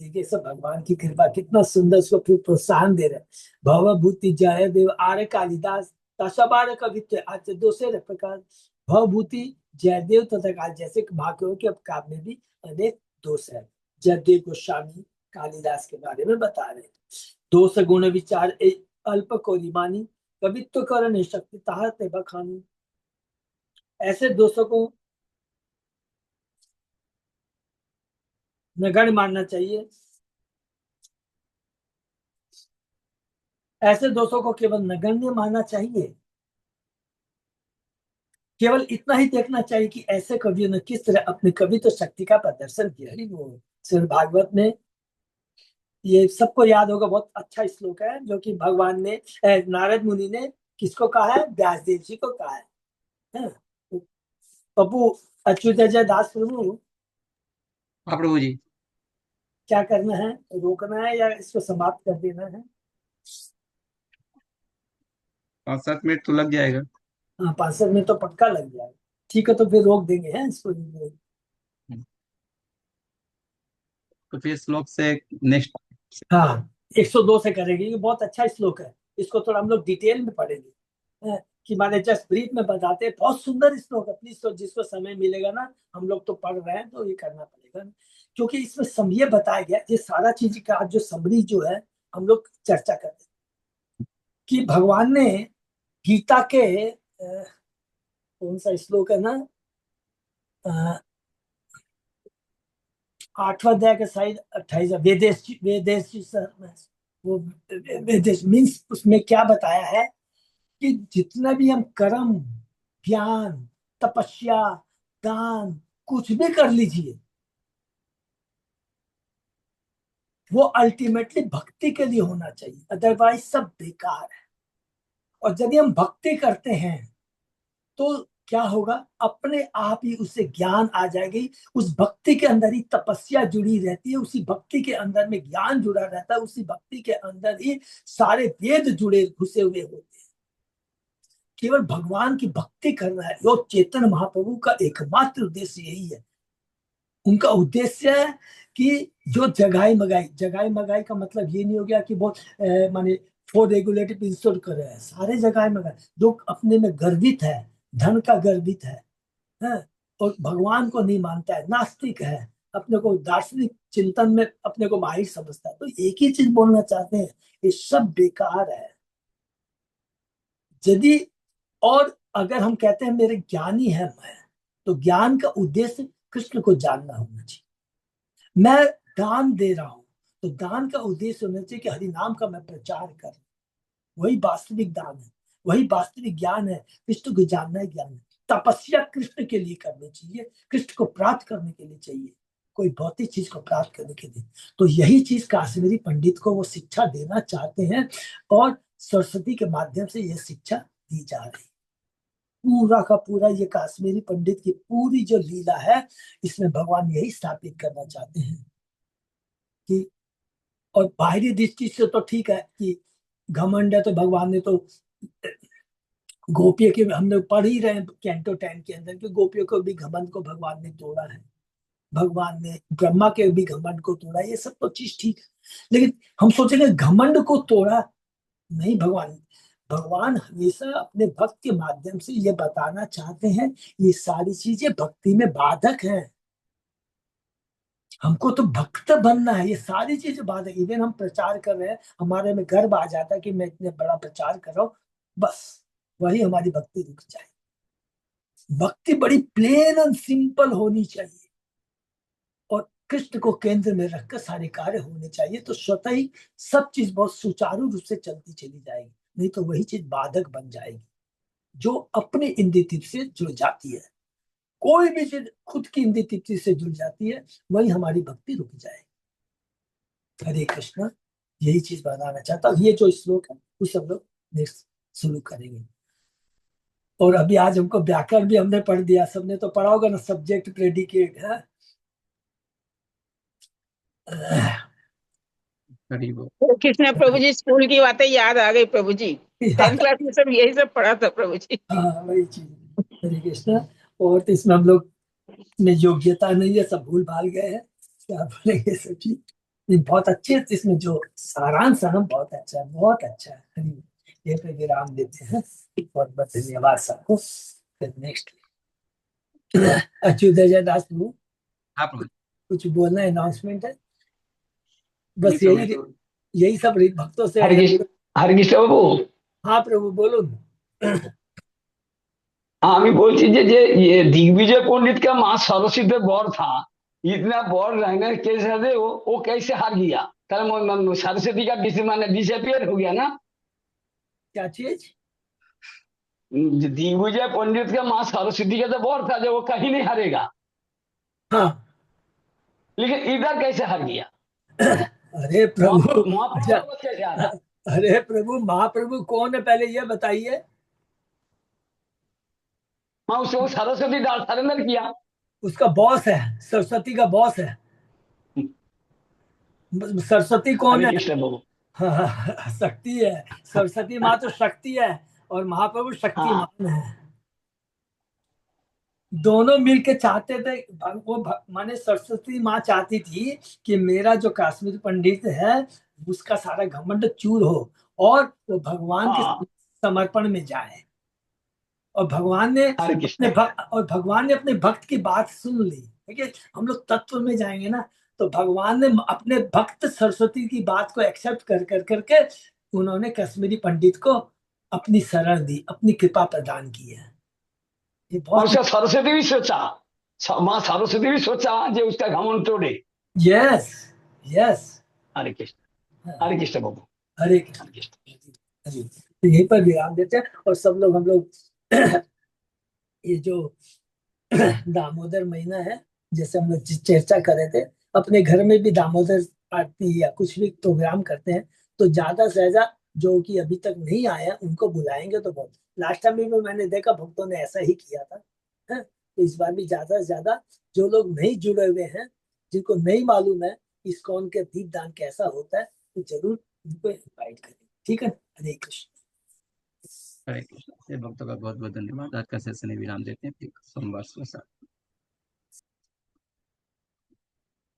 देखिए सब भगवान की कृपा, कितना सुंदर उसको फिर प्रोत्साहन दे रहे। भवभूति जय देव आर्य कालिदास, दशबार कवित्व आज दूसरे प्रकार। भवभूति जयदेव तथा काल जैसे भाग्यों के काव्य में भी अनेक दोष है। जयदेव गोस्वामी कालिदास के बारे में बता रहे। दोष गुण विचार अल्प कोरिमानी, कवित्व करण शक्ति ताहत बखानी। ऐसे दोषों को नगण्य मानना चाहिए, ऐसे दोषों को केवल नगण्य मानना चाहिए। केवल इतना ही देखना चाहिए कि ऐसे कवियों ने किस तरह अपनी कवित्व शक्ति का प्रदर्शन किया। वो श्रीमद् भागवत में ये सबको याद होगा, बहुत अच्छा श्लोक है जो कि भगवान ने नारद मुनि ने किसको कहा है, व्यास देव जी को कहा है। प्रभु अच्युत दास प्रभु, हाँ प्रभु जी। क्या करना है, रोकना है या इसको समाप्त कर देना है? 5-7 मिनट तो लग जाएगा। हाँ 5 मिनट तो पक्का लग जाएगा। ठीक है तो फिर रोक देंगे हैं इसको। तो फिर श्लोक से नेक्स्ट। हाँ 102 से करेंगे, ये बहुत अच्छा श्लोक है। इसको थोड़ा हम लोग डिटेल में पढ़ेंगे, कि माने जस्ट ब्रीफ में बताते हैं। बहुत सुंदर श्लोक है, प्लीज तो जिसको समय मिलेगा ना, हम लोग तो पढ़ रहे हैं तो ये करना पड़ेगा ना, क्योंकि इसमें समय बताया गया ये सारा चीज का जो समरी जो है हम लोग चर्चा करते हैं कि भगवान ने गीता के कौन सा श्लोक है ना, 8वां अध्याय का शायद 28 वेदेश वेदेश सर वो वेदेश मीन्स उसमें क्या बताया है कि जितना भी हम कर्म ज्ञान तपस्या दान कुछ भी कर लीजिए, वो अल्टीमेटली भक्ति के लिए होना चाहिए, अदरवाइज सब बेकार है। और यदि हम भक्ति करते हैं तो क्या होगा, अपने आप ही उससे ज्ञान आ जाएगी। उस भक्ति के अंदर ही तपस्या जुड़ी रहती है, उसी भक्ति के अंदर में ज्ञान जुड़ा रहता है, उसी भक्ति के अंदर ही सारे वेद जुड़े घुसे हुए होते हैं। केवल भगवान की भक्ति करना है, योग चेतन महाप्रभु का एकमात्र उद्देश्य यही है। उनका उद्देश्य है कि जो जगाई मगाई का मतलब ये नहीं हो गया कि बहुत माने फॉर रेगुलेटिव इंस्टॉल कर रहे हैं, सारे जगाई मगाई जो अपने में गर्वित है, धन का गर्वित है और भगवान को नहीं मानता है, नास्तिक है, अपने को दार्शनिक चिंतन में अपने को माहिर समझता है, तो एक ही चीज बोलना चाहते हैं, ये सब बेकार है। यदि और अगर हम कहते हैं मेरे ज्ञानी है मैं, तो ज्ञान का उद्देश्य कृष्ण को जानना होना चाहिए। मैं दान दे रहा हूं तो दान का उद्देश्य होना चाहिए कि हरि नाम का मैं प्रचार कर, वही वास्तविक दान है, वही वास्तविक ज्ञान है। कृष्ण को जानना है ज्ञान है। तपस्या कृष्ण के लिए करनी चाहिए, कृष्ण को प्राप्त करने के लिए चाहिए, कोई भौतिक चीज को प्राप्त करने के लिए। तो यही चीज काश्मीरी पंडित को वो शिक्षा देना चाहते हैं और सरस्वती के माध्यम से यह शिक्षा दी जा रही है। पूरा का पूरा ये काश्मीरी पंडित की पूरी जो लीला है, इसमें भगवान यही स्थापित करना चाहते हैं कि, और बाहरी दृष्टि से तो ठीक है कि घमंड है, तो भगवान ने तो गोपियों के, हम लोग पढ़ ही रहे हैं कैंटो 10 के अंदर कि गोपियों को भी घमंड को भगवान ने तोड़ा है, भगवान ने ब्रह्मा के भी घमंड को तोड़ा, ये सब तो चीज ठीक है। लेकिन हम सोचेंगे घमंड को तोड़ा नहीं, भगवान भगवान हमेशा अपने भक्त के माध्यम से ये बताना चाहते हैं ये सारी चीजें भक्ति में बाधक हैं। हमको तो भक्त बनना है। ये सारी चीज बात है। इवन हम प्रचार कर रहे हैं, हमारे में गर्व आ जाता है कि मैं इतने बड़ा प्रचार कर रहा हूँ, बस वही हमारी भक्ति रुक जाए। भक्ति बड़ी प्लेन एंड सिंपल होनी चाहिए और कृष्ण को केंद्र में रखकर सारे कार्य होने चाहिए, तो स्वतः ही सब चीज बहुत सुचारू रूप से चलती चली जाएगी। नहीं तो वही चीज बाधक बन जाएगी जो अपनी इंद्रिय तृप्ति से जुड़ जाती है। कोई भी चीज खुद की इंद्रिय तृप्ति से जुड़ जाती है, वही हमारी भक्ति रुक जाएगी। हरे कृष्णा, यही चीज बताना चाहता हूँ। ये जो श्लोक है उसे हम लोग नेक्स्ट शुरू करेंगे। और अभी आज हमको व्याकरण भी हमने पढ़ दिया, सबने तो पढ़ा होगा ना, सब्जेक्ट प्रेडिकेट है। हरि बोल। कृष्ण प्रभु जी, स्कूल की बातें याद आ गई प्रभु जी। 10th क्लास में सब यही सब पढ़ा था प्रभु जी। हाँ वही चीज। हरे कृष्णा। और तो इसमें हम लोग में योग्यता नहीं है, सब भूल भाल गए हैं, क्या बोलेंगे सब चीज। ये बहुत अच्छे है, इसमें जो सारांश है ना बहुत अच्छा है, बहुत अच्छा है। हरि, ये पे विराम देते हैं। बहुत बहुत धन्यवाद सबको। फिर नेक्स्ट अच्युत दास प्रभु, हाँ प्रभु। कुछ बोलना है, अनाउंसमेंट है? नहीं बस प्रभु। यही यही सब भक्तों से। হরে কৃষ্ণ বাবু, हाँ प्रभु बोलो। আমি বলছি যে যে ये दिग्विजय पंडित का माँ सरस्वती पे बर था, इतना बर रहने के साथ वो कैसे हार गया? कारण सरस्वती का माने डिसअपियर हो गया ना। क्या चीज? दिग्विजय पंडित का माँ सरस्वती का तो बर था जो वो कहीं नहीं हारेगा, हाँ। लेकिन इधर कैसे हार गया? अरे प्रभु, महाप्रभु कैसे हारा? अरे प्रभु, महाप्रभु कौन है पहले ये बताइए। हाँ, उसको सरस्वती डाल सरेंडर किया। उसका बॉस है, सरस्वती का बॉस है। सरस्वती कौन हरे है? कृष्ण बाबू। हाँ, शक्ति है। सरस्वती माँ तो शक्ति है और महाप्रभु हाँ शक्तिमान है। दोनों मिलके चाहते थे। माने सरस्वती माँ चाहती थी कि मेरा जो कश्मीर पंडित है उसका सारा घमंड चूर हो और वो भगवान के हाँ। समर्पण में जाए। और भगवान ने हरे कृष्ण। अपने भक्त की बात सुन ली। देखिए, हम लोग तत्व में जाएंगे ना, तो भगवान ने अपने भक्त सरस्वती की बात को एक्सेप्ट कर कर करके उन्होंने कश्मीरी पंडित को अपनी शरण दी, अपनी कृपा प्रदान की है। ये और बहुत। उसका सरस्वती भी सोचा, माँ सरस्वती भी सोचा जो उसका घमंड तोड़े। Yes, yes. हरे कृष्ण। हरे कृष्ण बाबू। हरे कृष्ण। हरे कृष्ण। हरे। तो यहीं पर विराम देते हैं और सब लोग, हम लोग ये जो दामोदर महीना है, जैसे हम लोग चर्चा कर रहे थे, अपने घर में भी दामोदर आरती या कुछ भी प्रोग्राम करते हैं तो ज्यादा से ज्यादा जो कि अभी तक नहीं आए हैं उनको बुलाएंगे तो बहुत। लास्ट टाइम भी मैंने देखा भक्तों ने ऐसा ही किया था, है? तो इस बार भी ज्यादा से ज्यादा जो लोग नहीं जुड़े हुए हैं, जिनको नहीं मालूम है इस्कॉन के दीपदान कैसा होता है, तो जरूर उनको इन्वाइट करें। ठीक है। हरे कृष्ण। हरे कृष्ण। ये भक्तों का बहुत बहुत धन्यवाद। आज का सेशन विराम देते हैं, फिर सोमवार सुबह